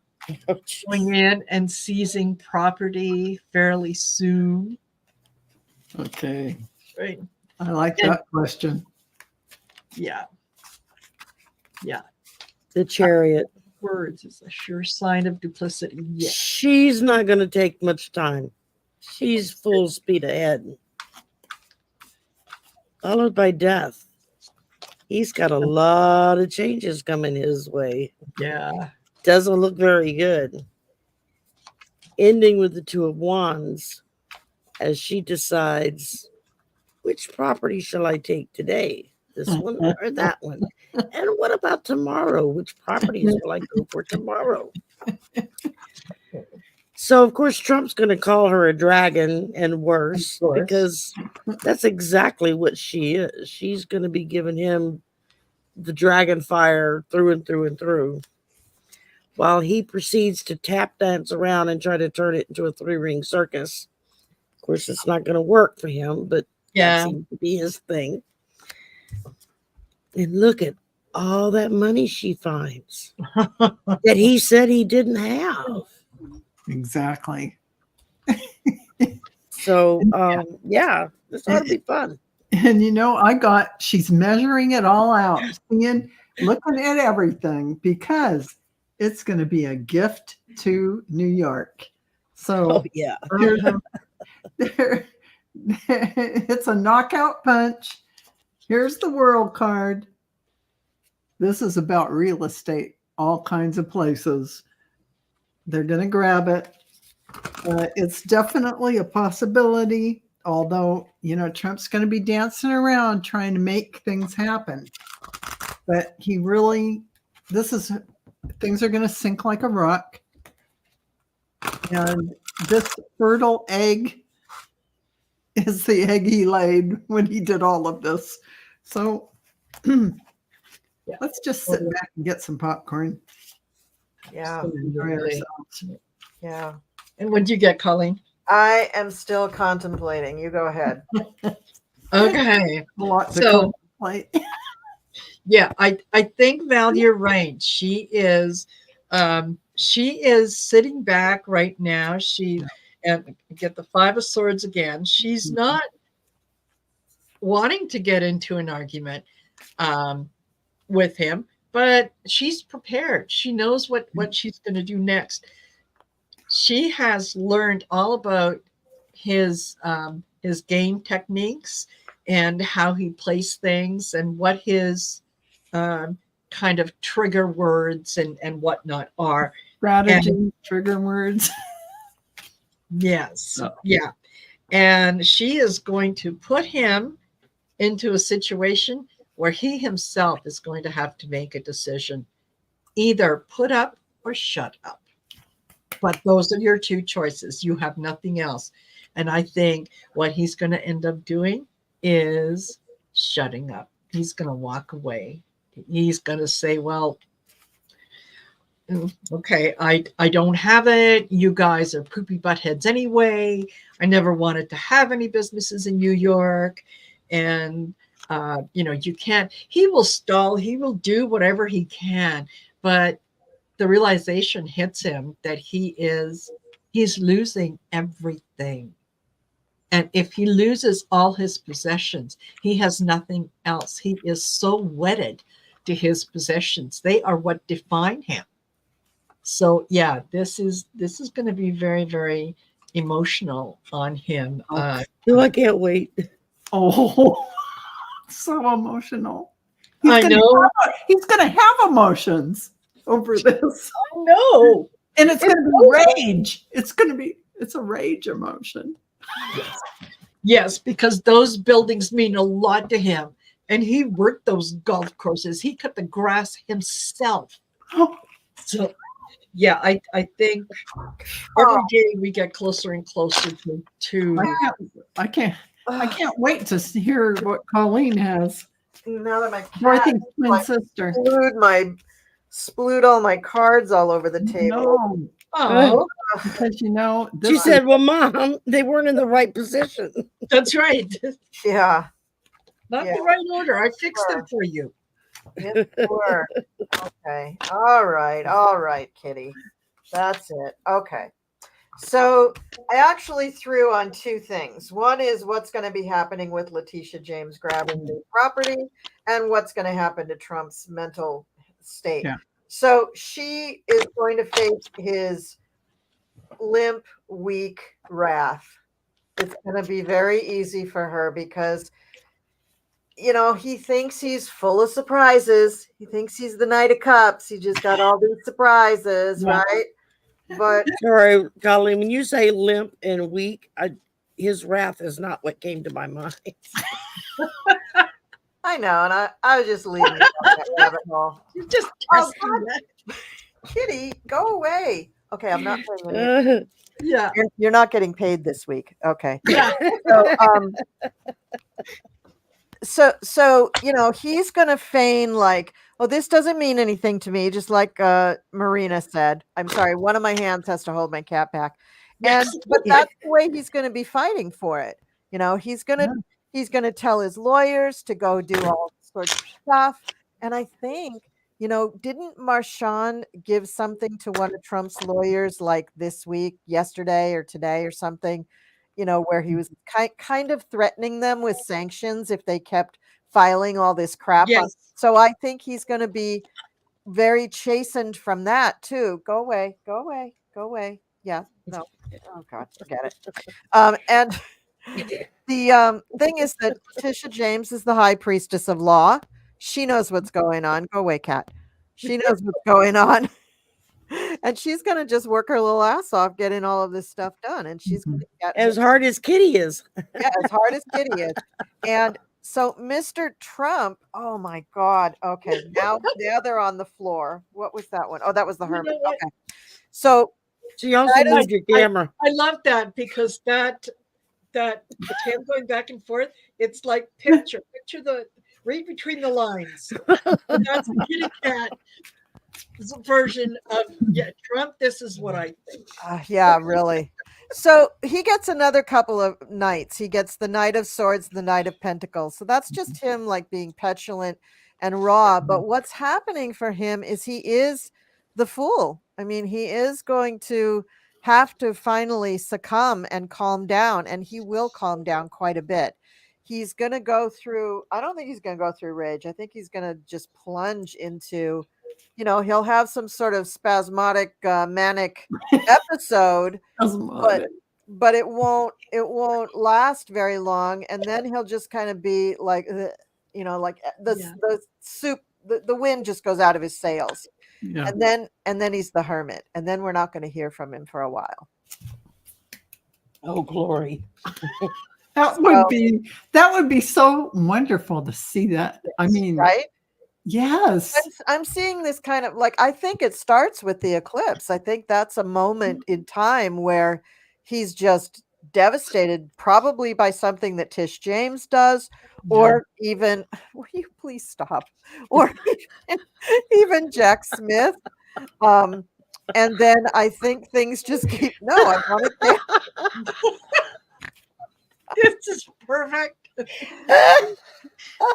in and seizing property fairly soon? Okay. Right. I like that question. Yeah. Yeah. The Chariot. Words is a sure sign of duplicity. Yeah. She's not going to take much time. She's full speed ahead. Followed by death. He's got a lot of changes coming his way. Yeah. Doesn't look very good. Ending with the Two of Wands as she decides, which property shall I take today? This one or that one? And what about tomorrow? Which properties will I go for tomorrow? So, of course, Trump's going to call her a dragon and worse, because that's exactly what she is. She's going to be giving him the dragon fire through and through and through, while he proceeds to tap dance around and try to turn it into a three-ring circus. Of course, it's not going to work for him, but that seems to be his thing. And look at all that money she finds that he said he didn't have. Exactly. So, yeah, this ought to be fun. And she's measuring it all out, looking at everything, because it's going to be a gift to New York. So yeah, it's a knockout punch. Here's the world card. This is about real estate, all kinds of places. They're going to grab it. It's definitely a possibility, although, Trump's going to be dancing around trying to make things happen. But things are going to sink like a rock. And this fertile egg is the egg he laid when he did all of this. So let's just sit back and get some popcorn. Yeah. Enjoy ourselves. Yeah. And what did you get, Colleen? I am still contemplating. You go ahead. Okay. A lot to So, contemplate. yeah, I think, Val, you're right. She is sitting back right now. And get the Five of Swords again. She's not wanting to get into an argument with him, but she's prepared. She knows what she's going to do next. She has learned all about his game techniques and how he plays things and what his kind of trigger words and whatnot are. Strategy, trigger words. Yes. Yeah. And she is going to put him into a situation where he himself is going to have to make a decision, either put up or shut up. But those are your two choices. You have nothing else. And I think what he's going to end up doing is shutting up. He's going to walk away. He's going to say, well, okay, I don't have it. You guys are poopy buttheads anyway. I never wanted to have any businesses in New York. And, you can't, he will stall, he will do whatever he can. But the realization hits him that he's losing everything. And if he loses all his possessions, he has nothing else. He is so wedded to his possessions. They are what define him. So yeah, this is going to be very, very emotional on him. I can't wait. Oh, so emotional. I know. He's going to have emotions over this. I know. And it's going to be rage. It's a rage emotion. Yes, because those buildings mean a lot to him. And he worked those golf courses. He cut the grass himself. So yeah, I think every day we get closer and closer to I can't wait to hear what Colleen has. Now that my Dorothy's twin sister. Splued all my cards all over the table. No, oh, because She said, well, Mom, they weren't in the right position. that's right. Yeah. Not Yeah. the right order. I fixed them for you. Yes, sure. Okay. All right, Kitty. That's it. Okay. So I actually threw on two things. One is what's going to be happening with Letitia James grabbing the property and what's going to happen to Trump's mental state. Yeah. So she is going to face his limp, weak wrath. It's going to be very easy for her because he thinks he's full of surprises. He thinks he's the Knight of Cups. He just got all these surprises, right? But Sorry, Colleen, when you say limp and weak, his wrath is not what came to my mind. I know, and I was just leaving it on that rabbit hole. You're just Oh, testing God. that. Kitty, go away. Okay, I'm not playing with you. Yeah. You're not getting paid this week. Okay. Yeah. So he's going to feign like, oh, this doesn't mean anything to me, just like Marina said. I'm sorry, one of my hands has to hold my cat back. But that's the way he's going to be fighting for it. He's going to tell his lawyers to go do all sorts of stuff. And I think, didn't Marchand give something to one of Trump's lawyers like this week, yesterday or today or something? Where he was kind of threatening them with sanctions if they kept filing all this crap. Yes. So I think he's going to be very chastened from that too. Go away. Yeah. No. Oh God, forget it. And the thing is that Tisha James is the high priestess of law. She knows what's going on. Go away, cat. She knows what's going on. And she's going to just work her little ass off getting all of this stuff done. And she's going to get As hard as Kitty is. Yeah, as hard as Kitty is. And so Mr. Trump, oh my God. Okay. Now they're on the floor. What was that one? Oh, that was the hermit. Okay. So She also moved your camera. I love that because that the tail going back and forth, it's like picture the read between the lines. And that's the kitty cat version of Trump. This is what I think. yeah, really. So he gets another couple of knights. He gets the Knight of Swords, the Knight of Pentacles. So that's just him like being petulant and raw. But what's happening for him is he is the fool. I mean, he is going to have to finally succumb and calm down, and he will calm down quite a bit. He's going to go through, I don't think he's going to go through rage. I think he's going to just plunge into, he'll have some sort of spasmodic, manic episode, but it won't last very long. And then he'll just kind of be like, like the soup, the wind just goes out of his sails. Yeah. And then he's the hermit. And then we're not going to hear from him for a while. Oh, glory. That would be so wonderful to see that. I mean, right? yes. I'm seeing this kind of like, I think it starts with the eclipse. I think that's a moment in time where he's just devastated, probably by something that Tish James does, or even, will you please stop? Or even Jack Smith. And then I think things just keep, no, I want to This is perfect.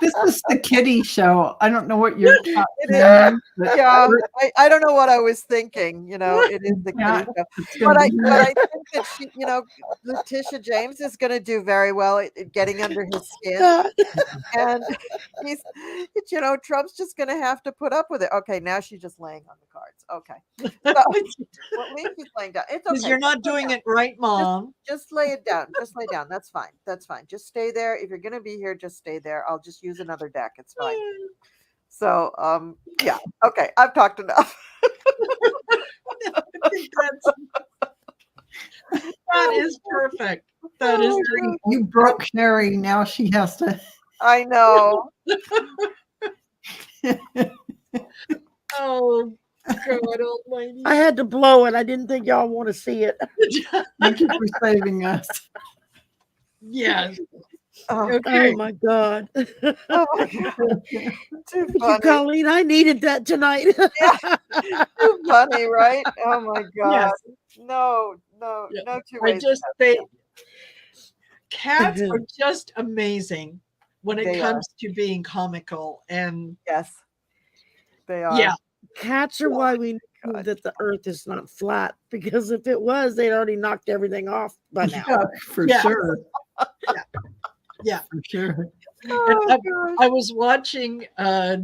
This is the kitty show. I don't know what your cat's It name is, but yeah, I don't know what I was thinking, it is the yeah, kitty show. it's gonna be But I think that she, Letitia James is gonna do very well at getting under his skin. And he's, Trump's just gonna have to put up with it. Okay, now she's just laying on the cards. Okay. So, well, at least she's laying down. It's Because okay. you're not doing it right, Mom. Just lay it down. Just lay down. That's fine. That's fine. Just stay there. If you're gonna be here, just stay there. I'll just use another deck. It's fine. So, yeah. Okay, I've talked enough. I think that is perfect. That is great. You broke Sherry. Now she has to. I know. Oh, God almighty. I had to blow it. I didn't think y'all want to see it. Thank you for saving us. Yes. Oh, Okay. Oh my God. oh my God. Too Thank you, funny. Colleen. I needed that tonight. Too funny, right? Oh my God. Yes. No two I ways. just they cats are just amazing when it They comes to being comical. And Yes, they are. yeah, Cats are why we know God. that the earth is not flat, because if it was, they'd already knocked everything off by now. Yeah, for Yeah. sure. Yeah. For sure. Oh, And gosh. I was watching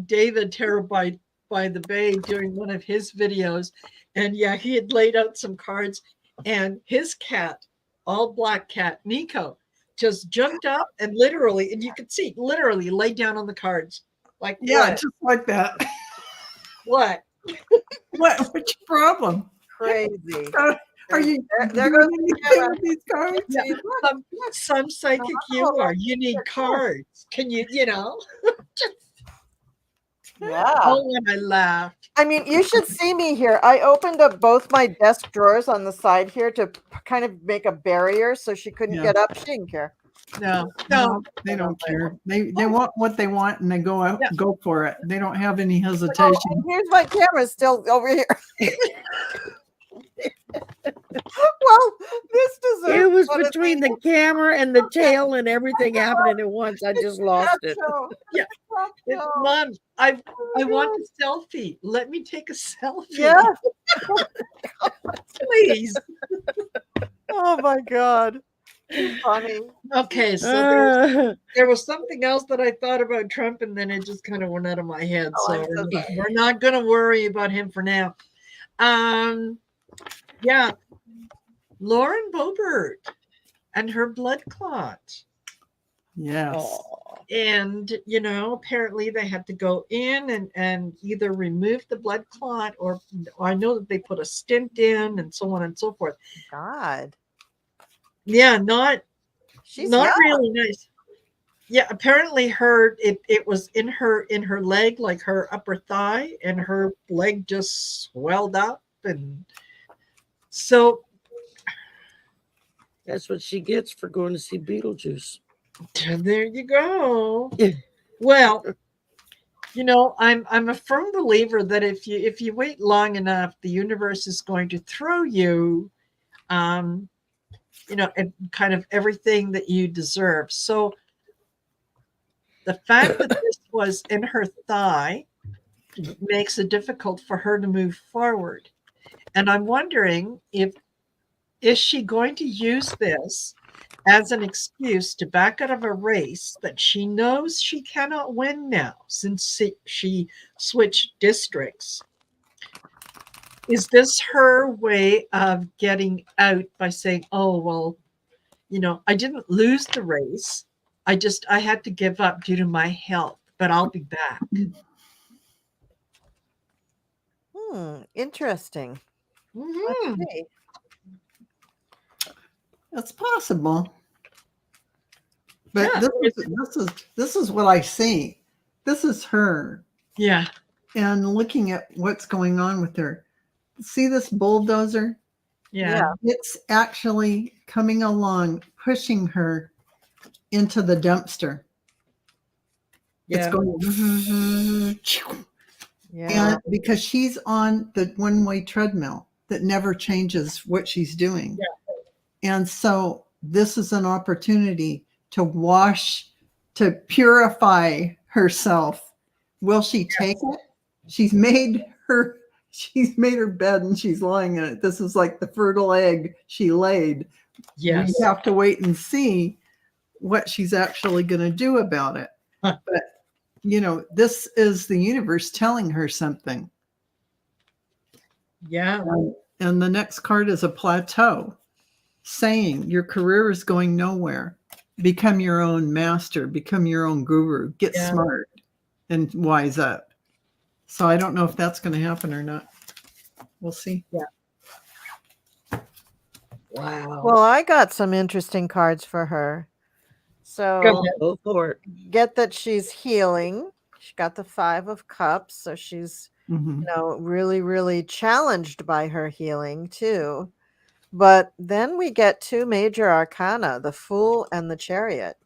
David Terabyte by the Bay doing one of his videos, and yeah, he had laid out some cards, and his cat, all black cat, Nico, just jumped up and literally, and you could see, literally laid down on the cards. Like, Yeah, just like that. what? What's your problem? Crazy. Are you There doing goes the anything camera. with these cards? Yeah, See, look, some psychic you are. You need cards. Can you, Yeah. Oh, and I laughed. I mean, you should see me here. I opened up both my desk drawers on the side here to kind of make a barrier so she couldn't Yeah. get up. She didn't care. No, No, they don't care. They want what they want and they go out, Yeah. go for it. They don't have any Oh, hesitation. and here's my camera still over here. Well, this deserves It was one of between the these. camera and the tail and everything happening at once. I just lost That it. show. Yeah. That show. Mom, I want a selfie. Let me take a selfie. Yeah. Please. Oh my God. Funny. Okay, so there was something else that I thought about Trump, and then it just kind of went out of my head. Oh, So I'm so sorry. we're not going to worry about him for now. Yeah, Lauren Boebert and her blood clot. Yes. Oh, And, apparently they had to go in and either remove the blood clot or I know that they put a stent in and so on and so forth. God. Yeah, not She's not young. really nice. Yeah, apparently it was in her leg, like her upper thigh, and her leg just swelled up. And so that's what she gets for going to see Beetlejuice. there you go. Well, I'm a firm believer that if you wait long enough, the universe is going to throw you and kind of everything that you deserve. So the fact that this was in her thigh makes it difficult for her to move forward. And I'm wondering is she going to use this as an excuse to back out of a race that she knows she cannot win now since she switched districts? Is this her way of getting out by saying, oh, well, I didn't lose the race. I had to give up due to my health, but I'll be back. Interesting. Mhm. Let's see. That's possible. But Yeah. this is what I see. This is her. Yeah. And looking at what's going on with her. See this bulldozer? Yeah. It's actually coming along, pushing her into the dumpster. It's Yeah. going, Yeah. and because she's on the one-way treadmill that never changes what she's doing. Yeah. And so this is an opportunity to wash, to purify herself. Will she take it? She's made her bed and she's lying in it. This is like the fertile egg she laid. Yes. We have to wait and see what she's actually going to do about it. Huh. But you know, this is the universe telling her something. Yeah. And the next card is a plateau, saying your career is going nowhere. Become your own master, become your own guru, get smart and wise up. So I don't know if that's going to happen or not. We'll see. Yeah. Wow. Well, I got some interesting cards for her. So Go for it. get that she's healing. She got the 5 of Cups, so she's Mhm. you know really, really challenged by her healing too. But then we get 2 major arcana, the Fool and the Chariot.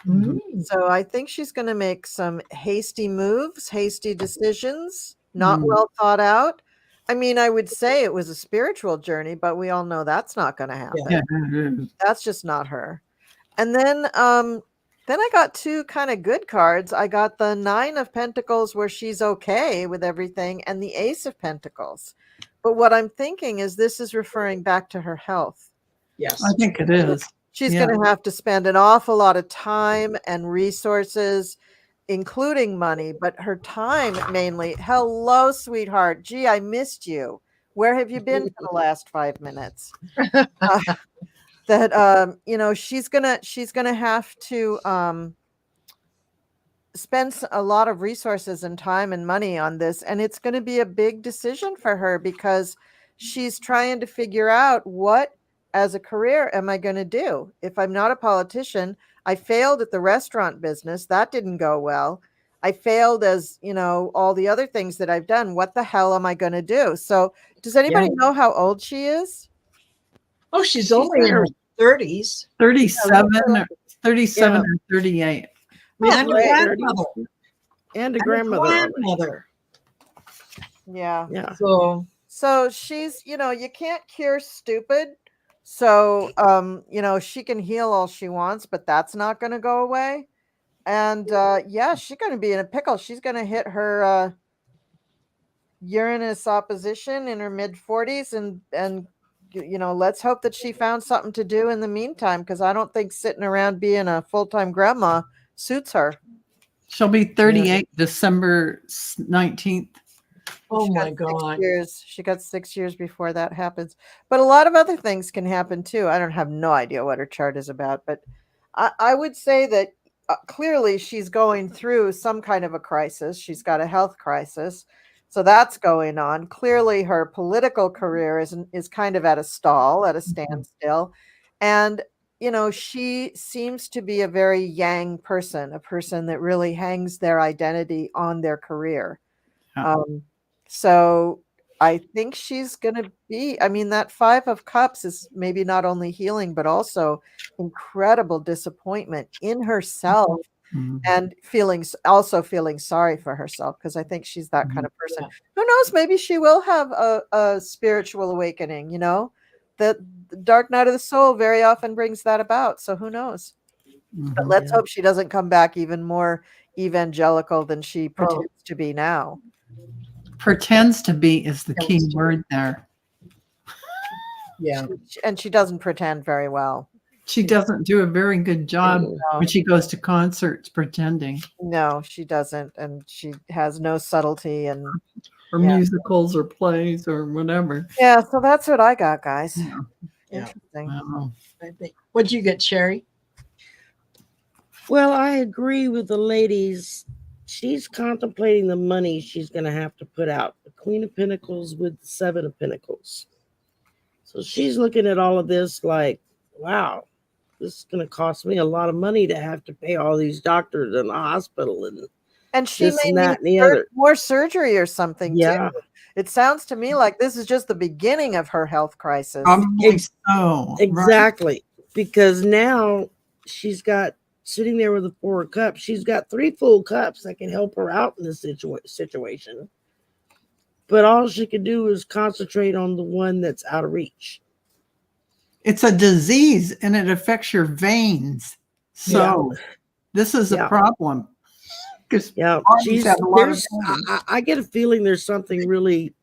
Mm. So I think she's going to make some hasty moves, hasty decisions, not Mm. well thought out. I mean, I would say it was a spiritual journey, but we all know that's not going to happen. Yeah. That's just not her. And then I got 2 kind of good cards. I got the 9 of Pentacles where she's okay with everything, and the Ace of Pentacles. But what I'm thinking is this is referring back to her health. Yes. I think it is. She's Yeah. going to have to spend an awful lot of time and resources, including money, but her time mainly. Hello, sweetheart. Gee, I missed you. Where have you been for the last 5 minutes? You know, she's gonna have to spend a lot of resources and time and money on this, and it's going to be a big decision for her because she's trying to figure out what as a career am I going to do. If I'm not a politician, I failed at the restaurant business, that didn't go well. I failed as, you know, all the other things that I've done. What the hell am I going to do? So does anybody know how old she is? Oh, she's only in her 30s. 37 Yeah. or 38. And a great. grandmother. And a And grandmother. Yeah. Yeah. So she's, you know, you can't cure stupid. So, you know, she can heal all she wants, but that's not going to go away. And yeah, she's going to be in a pickle. She's going to hit her Uranus opposition in her mid 40s, and you know, let's hope that she found something to do in the meantime, because I don't think sitting around being a full-time grandma suits her. She'll be 38 December 19th. Oh She got my 6 God. years. She got 6 years before that happens. But a lot of other things can happen too. I don't have no idea what her chart is about, but I would say that clearly she's going through some kind of a crisis. She's got a health crisis. So that's going on. Clearly her political career is kind of at a stall, at a standstill. And you know, she seems to be a very yang person, a person that really hangs their identity on their career. Yeah. So I think she's going to be, I mean, that 5 of Cups is maybe not only healing, but also incredible disappointment in herself and also feeling sorry for herself, because I think she's that kind of person. Who knows? Maybe she will have a spiritual awakening, you know? The dark night of the soul very often brings that about. So who knows? But let's hope she doesn't come back even more evangelical than she pretends to be now. Pretends to be is the key word there. Yeah. And she doesn't pretend very well. She doesn't do a very good job when she goes to concerts pretending. No, she doesn't. And she has no subtlety or musicals or plays or whatever. Yeah, so that's what I got, guys. Yeah. Interesting. Wow. I think. What'd you get, Sherry? Well, I agree with the ladies. She's contemplating the money she's going to have to put out. The Queen of Pentacles with the 7 of Pentacles. So she's looking at all of this like, wow, this is going to cost me a lot of money to have to pay all these doctors in the hospital And she this may and need that and the other. more surgery or something Yeah, too. It sounds to me like this is just the beginning of her health crisis. Probably Ex- so. Right. exactly. Because now she's got sitting there with a 4 cups. She's got 3 full cups that can help her out in this situation. But all she can do is concentrate on the one that's out of reach. It's a disease and it affects your veins. So this is a Yeah. problem. Because Yeah, bodies have a lot of veins. I get a feeling there's something really,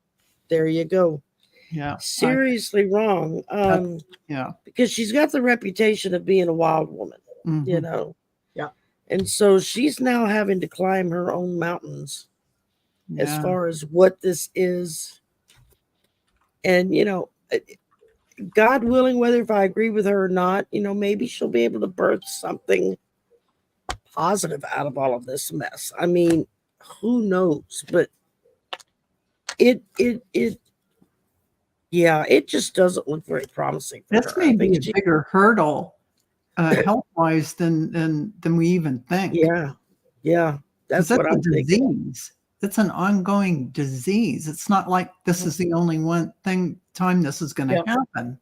there you go, Yeah. seriously wrong. Yeah. Because she's got the reputation of being a wild woman, you Mhm. know. Yeah. And so she's now having to climb her own mountains as Yeah. far as what this is. And, God willing, whether if I agree with her or not, maybe she'll be able to birth something positive out of all of this mess. I mean, who knows? But it just doesn't look very promising for This her. may be a bigger hurdle health-wise than we even think. Yeah, that's what I'm thinking. Disease. It's an ongoing disease. It's not like this is the only time this is going to happen.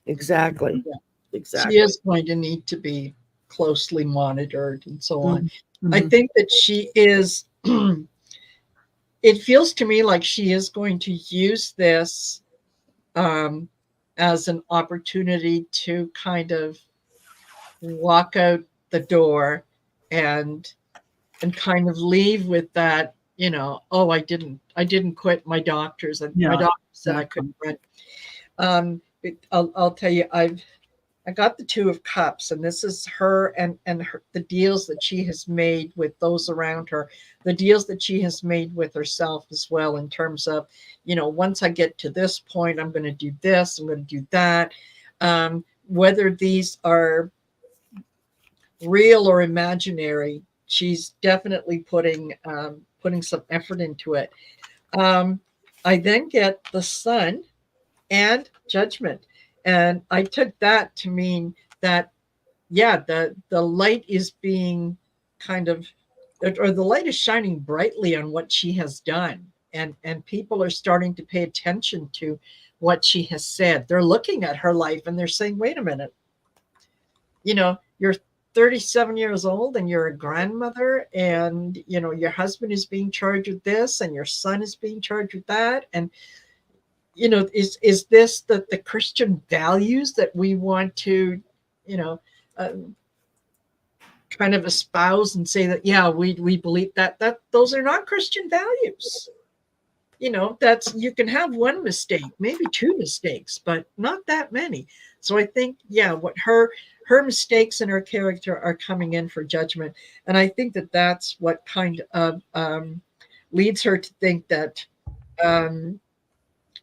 Exactly. Yeah. Exactly. She is going to need to be closely monitored and so on. Mm-hmm. I think that she is, it feels to me like she is going to use this as an opportunity to kind of walk out the door and kind of leave with that, oh, I didn't quit my doctors. And my doctor said I couldn't run. I'll tell you, I got the 2 of Cups, and this is her and the deals that she has made with those around her, the deals that she has made with herself as well, in terms of, once I get to this point, I'm going to do this, I'm going to do that. Whether these are real or imaginary, she's definitely putting some effort into it. I then get the Sun and Judgment. And I took that to mean that, the light is being kind of, or the light is shining brightly on what she has done. And people are starting to pay attention to what she has said. They're looking at her life and they're saying, wait a minute, you're 37 years old and you're a grandmother, and, your husband is being charged with this and your son is being charged with that. And is this the Christian values that we want to, kind of espouse and say that, we believe that those are not Christian values. That's, you can have one mistake, maybe 2 mistakes, but not that many. So I think, what her mistakes in her character are coming in for Judgment. And I think that that's what kind of leads her to think that,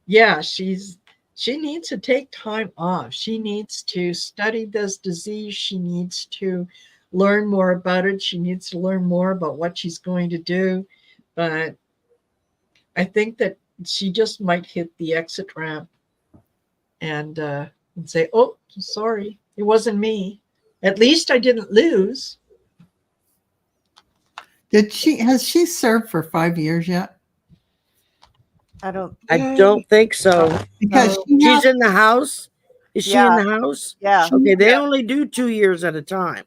she needs to take time off. She needs to study this disease. She needs to learn more about it. She needs to learn more about what she's going to do. But I think that she just might hit the exit ramp and say, oh, sorry, it wasn't me. At least I didn't lose. Has she served for 5 years yet? I don't think so. Because she's in the house. Is she in the house? Yeah. Okay, they only do 2 years at a time.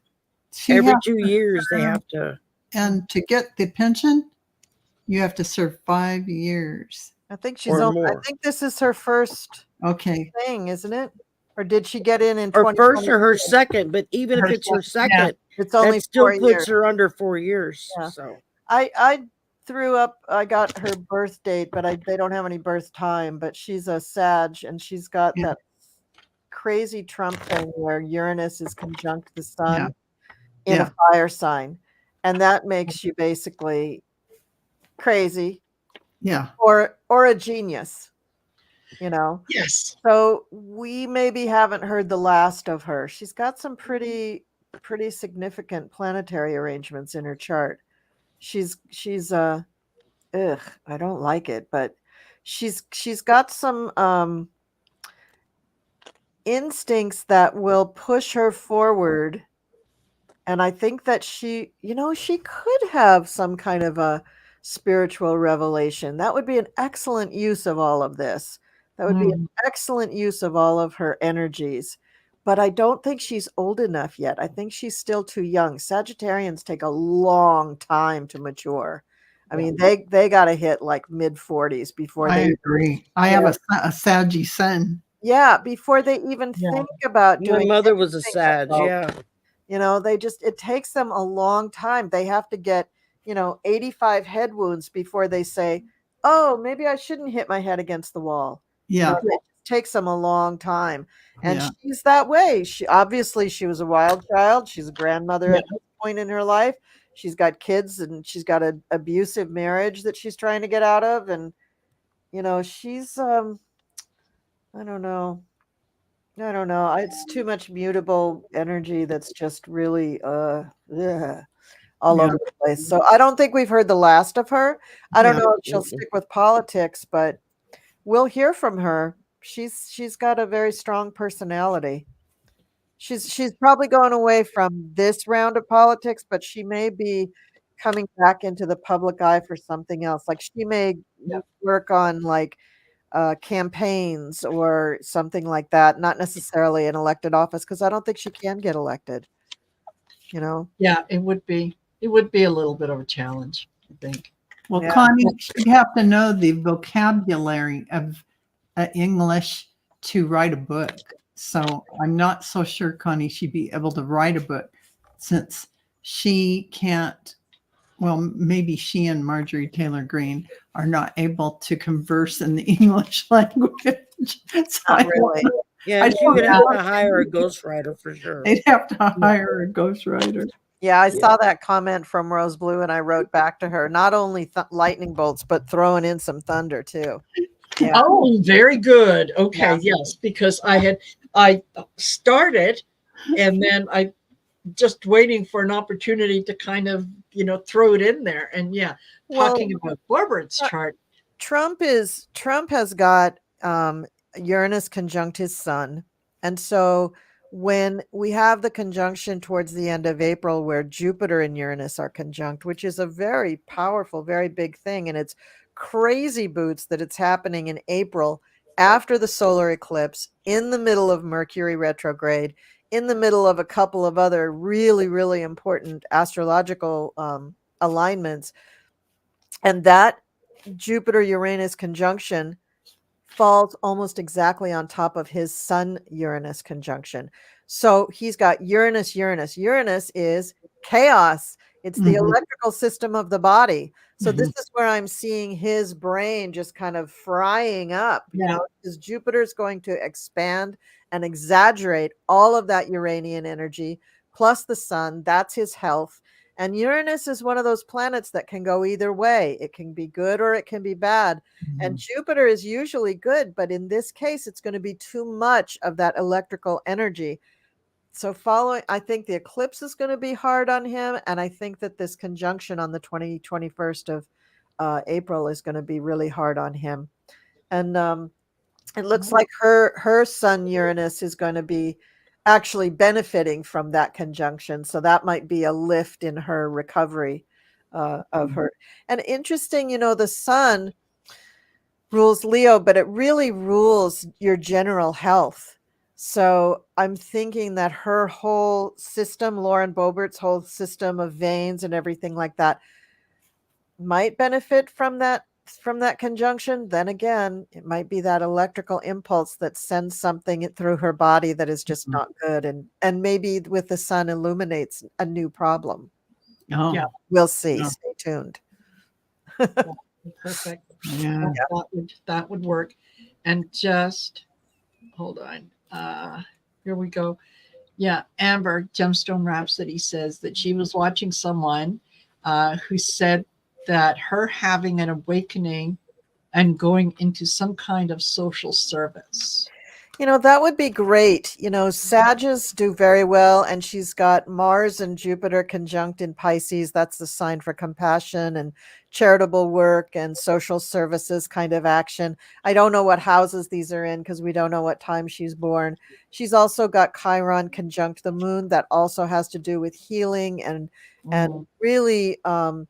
Every 2 years they have to. And to get the pension, you have to serve 5 years. I think more. I think this is her first thing, isn't it? Or did she get in Her first or her second? But even if it's her second, it's only that still 4 puts years. her under 4 years. Yeah. So I threw up. I got her birth date, but they don't have any birth time. But she's a Sag, and she's got that crazy Trump thing where Uranus is conjunct the sun in a fire sign, and that makes you basically crazy, or a genius, Yes. So we maybe haven't heard the last of her. She's got some pretty significant planetary arrangements in her chart. She's I don't like it, but she's got some instincts that will push her forward. And I think that she, she could have some kind of a spiritual revelation. That would be an excellent use of all of this. That would be an excellent use of all of her energies. But I don't think she's old enough yet. I think she's still too young. Sagittarians take a long time to mature. I mean, they got to hit like mid 40s before I they. agree. I have a Saggy son. Yeah, before they even think about My doing mother was a anything Sag. adult. Yeah. It takes them a long time. They have to get, 85 head wounds before they say, oh, maybe I shouldn't hit my head against the wall. Yeah. It takes them a long time. And Yeah. she's that way. She was a wild child. She's a grandmother at this point in her life. She's got kids and she's got an abusive marriage that she's trying to get out of. And, she's, I don't know. It's too much mutable energy that's just really all over the place. So I don't think we've heard the last of her. I don't know if she'll stick with politics, but we'll hear from her. She's got a very strong personality. She's probably going away from this round of politics, but she may be coming back into the public eye for something else. Like she may work on like campaigns or something like that, not necessarily an elected office, because I don't think she can get elected. Yeah, it would be a little bit of a challenge, I think. Well, Connie, she'd have to know the vocabulary of English to write a book. So I'm not so sure, Connie, she'd be able to write a book since she can't. Well, maybe she and Marjorie Taylor Greene are not able to converse in the English language. So really. Yeah, she would have to hire a ghostwriter for sure. They'd have to hire a ghostwriter. Yeah, I saw that comment from Rose Blue, and I wrote back to her, not only lightning bolts, but throwing in some thunder too. Yeah. Oh, very good. Okay, yes, because I started, and then I just waiting for an opportunity to kind of throw it in there. And talking about Boebert's chart. Trump has got Uranus conjunct his sun, and so when we have the conjunction towards the end of April where Jupiter and Uranus are conjunct, which is a very powerful, very big thing, and it's crazy boots that it's happening in April after the solar eclipse, in the middle of Mercury retrograde, in the middle of a couple of other really, really important astrological alignments. And that Jupiter-Uranus conjunction falls almost exactly on top of his Sun-Uranus conjunction. So he's got Uranus. Uranus is chaos. It's the electrical system of the body. So this is where I'm seeing his brain just kind of frying up, because Jupiter is going to expand and exaggerate all of that Uranian energy, plus the sun. That's his health. And Uranus is one of those planets that can go either way. It can be good or it can be bad. And Jupiter is usually good, but in this case, it's going to be too much of that electrical energy. So I think the eclipse is going to be hard on him. And I think that this conjunction on the 21st of April is going to be really hard on him. And it looks like her sun Uranus is going to be actually benefiting from that conjunction. So that might be a lift in her recovery of her. And interesting, the sun rules Leo, but it really rules your general health. So I'm thinking that her whole system, Lauren Boebert's whole system of veins and everything like that, might benefit from that conjunction. Then again, it might be that electrical impulse that sends something through her body that is just not good, and maybe with the sun illuminates a new problem. We'll see. Stay tuned. Perfect. That would work. And just hold on. Here we go. Amber Gemstone Rhapsody says that she was watching someone who said that her having an awakening and going into some kind of social service. That would be great. Sages do very well, and she's got Mars and Jupiter conjunct in Pisces. That's the sign for compassion and charitable work and social services kind of action. I don't know what houses these are in because we don't know what time she's born. She's also got Chiron conjunct the moon. That also has to do with healing and really um,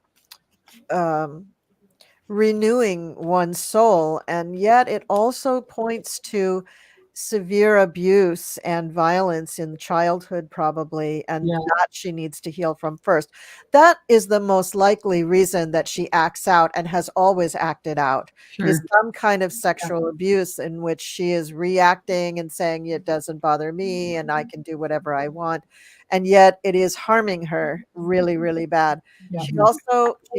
renewing one's soul. And yet it also points to severe abuse and violence in childhood, probably, and Yeah. that she needs to heal from first. That is the most likely reason that she acts out and has always acted out, is Sure. some kind of sexual abuse in which she is reacting and saying, it doesn't bother me and I can do whatever I want. And yet it is harming her really, really bad. Yeah. She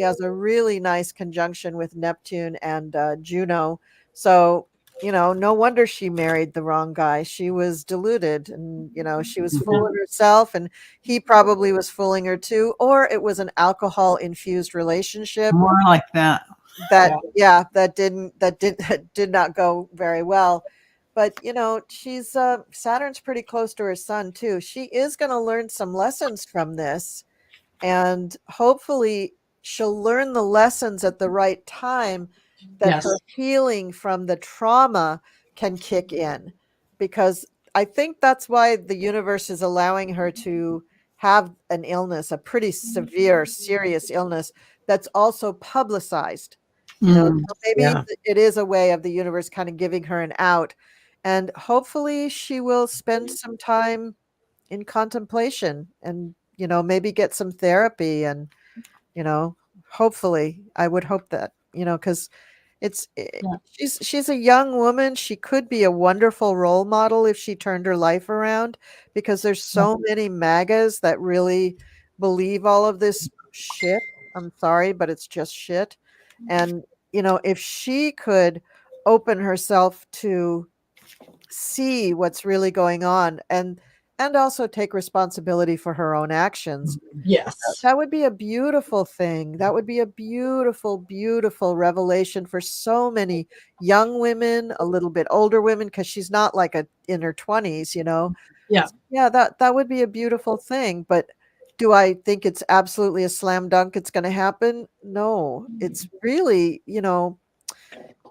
has a really nice conjunction with Neptune and Juno. So, no wonder she married the wrong guy. She was deluded and, she was fooling herself, and he probably was fooling her too. Or it was an alcohol infused relationship More like that. that did not go very well. But she's Saturn's pretty close to her sun too. She is going to learn some lessons from this, and hopefully she'll learn the lessons at the right time, that Yes. her healing from the trauma can kick in, because I think that's why the universe is allowing her to have an illness, a pretty severe, serious illness that's also publicized. Mm. So maybe Yeah. it is a way of the universe kind of giving her an out, and hopefully she will spend some time in contemplation and maybe get some therapy, and you know hopefully, I would hope that, because Yeah. she's a young woman. She could be a wonderful role model if she turned her life around, because there's so many magas that really believe all of this shit. I'm sorry, but it's just shit. And if she could open herself to see what's really going on, and also take responsibility for her own actions, Yes. that would be a beautiful thing. That would be a beautiful, beautiful revelation for so many young women, a little bit older women, because she's not like in her 20s. Yeah. Yeah, that would be a beautiful thing. But do I think it's absolutely a slam dunk it's going to happen? No, it's really,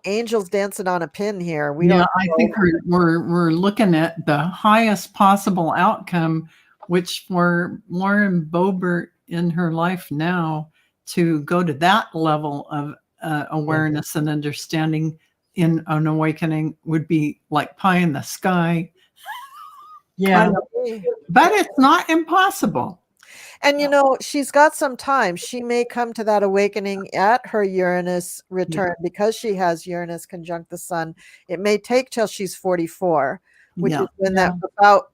angels dancing on a pin here. We Yeah, don't I know. think we're looking at the highest possible outcome, which for Lauren Boebert in her life now, to go to that level of awareness and understanding in an awakening would be like pie in the sky. Yeah. But it's not impossible. And she's got some time. She may come to that awakening at her Uranus return, because she has Uranus conjunct the sun. It may take till she's 44, which Yeah. is when that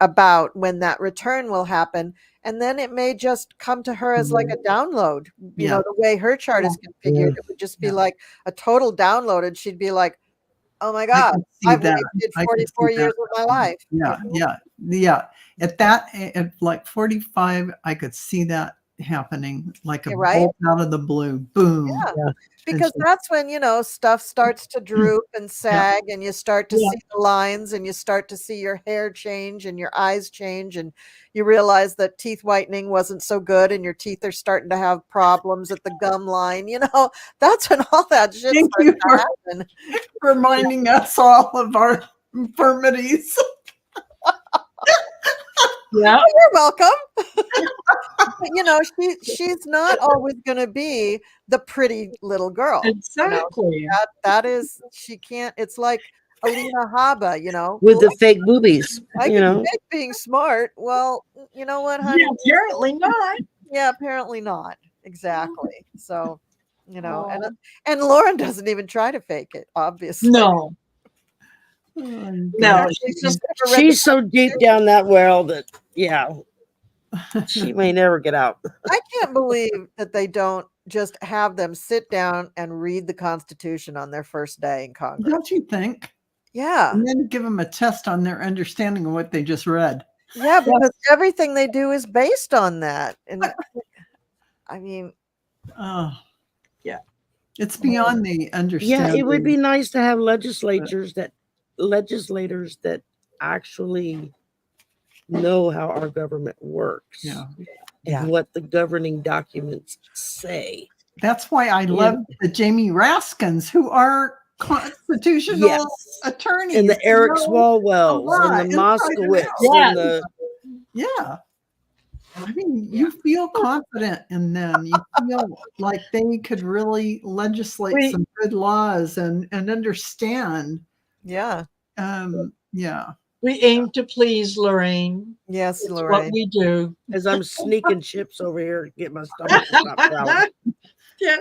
about when that return will happen. And then it may just come to her as like a download. Yeah. The way her chart is configured, it would just be like a total download, and she'd be like, "Oh my I God, could see I've that. wasted I could see 44 years that. of my life." Yeah. At like 45, I could see that happening like a Yeah, right? bolt out of the blue. Boom. Yeah. Yeah. Because she- that's when, stuff starts to droop and sag, and you start to Yeah. see the lines, and you start to see your hair change and your eyes change, and you realize that teeth whitening wasn't so good, and your teeth are starting to have problems at the gum line. That's when all that shit Thank starts you to for happen. reminding us all of our infirmities. Yeah. You're welcome. But she's not always going to be the pretty little girl. Exactly. That is, she can't. It's like Alina Haba, With the fake boobies, I can fake being smart. Well, you know what, honey? Yeah, apparently not. Yeah, apparently not. Exactly. So, Oh. and Lauren doesn't even try to fake it, obviously. No. No. She's just never read the she's so deep down that well that she may never get out. I can't believe that they don't just have them sit down and read the Constitution on their first day in Congress. Don't you think? Yeah. And then give them a test on their understanding of what they just read. Yeah, because everything they do is based on that. And I mean, Yeah. It's beyond the Yeah, understanding. it would be nice to have legislators that actually know how our government works Yeah. and what the governing documents say. That's why I love the Jamie Raskins, who are constitutional Yes. attorneys. And the They Eric know Swalwells law and the inside and Moskowitz out. Yes. and the Yeah. I mean, you feel confident in them. You feel like they could really legislate We- some good laws and understand. Yeah. Yeah. We aim to please, Lorraine. Yes, It's what Lorraine. we do. as I'm sneaking chips over here to get my stomach to stop growling. Yeah,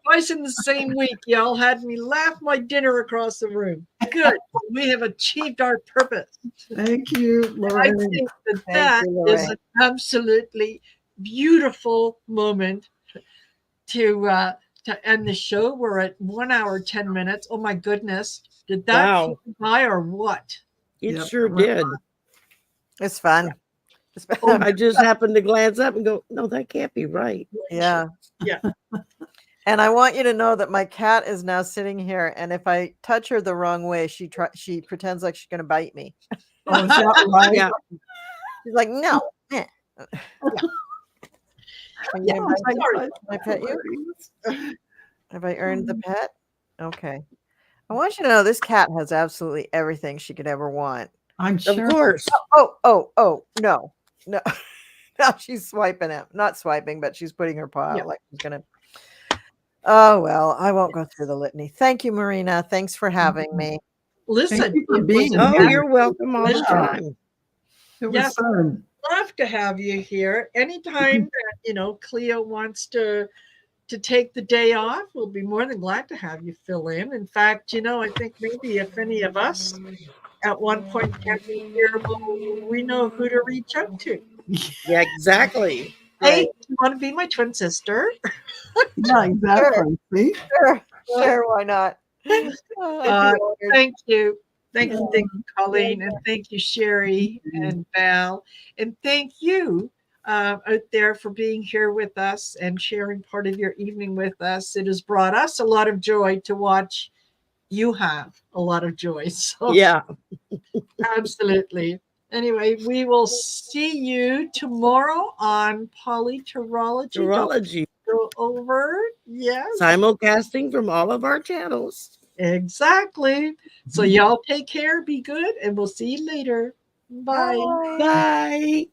twice in the same week, y'all had me laugh my dinner across the room. Good. We have achieved our purpose. Thank you, I Lorraine. think that Thank that you, is Lorraine. an absolutely beautiful moment to end the show. We're at 1 hour, 10 minutes. Oh my goodness. Did that Wow. fly by or what? It Yep. sure did. It's fun. It's fun. Oh, I just happened to glance up and go, no, that can't be right. Yeah. Yeah. And I want you to know that my cat is now sitting here, and if I touch her the wrong way, she pretends like she's going to bite me. Oh, is that right? Yeah. She's like, no. Eh. Are you Yeah, gonna bite me? sorry. Can I pet you? Have I earned the pet? Okay. I want you to know this cat has absolutely everything she could ever want. I'm Of sure. course. Oh, no. Now she's swiping it. Not swiping, but she's putting her paw out Yeah. like she's gonna. Oh well, I won't go through the litany. Thank you, Marina. Thanks for having me. Listen, Thank you for it was being an Oh, here. you're welcome all the Yeah. time. It was Yes. fun. love to have you here. Anytime that Cleo wants to take the day off, we'll be more than glad to have you fill in. In fact, I think maybe if any of us at one point can't be here, we know who to reach out to. Yeah, exactly. Hey, you want to be my twin sister? Yeah, exactly. See? Sure, why not? I'd be honored. Thank you. Thank you, Colleen, and thank you, Sherry and Val, and thank you out there for being here with us and sharing part of your evening with us. It has brought us a lot of joy to watch you have a lot of joy. So Yeah. absolutely. Anyway, we will see you tomorrow on Polyterology. Don't Urology. go over. Yes. Simulcasting from all of our channels. Exactly. So y'all take care, be good, and we'll see you later. Bye. Bye.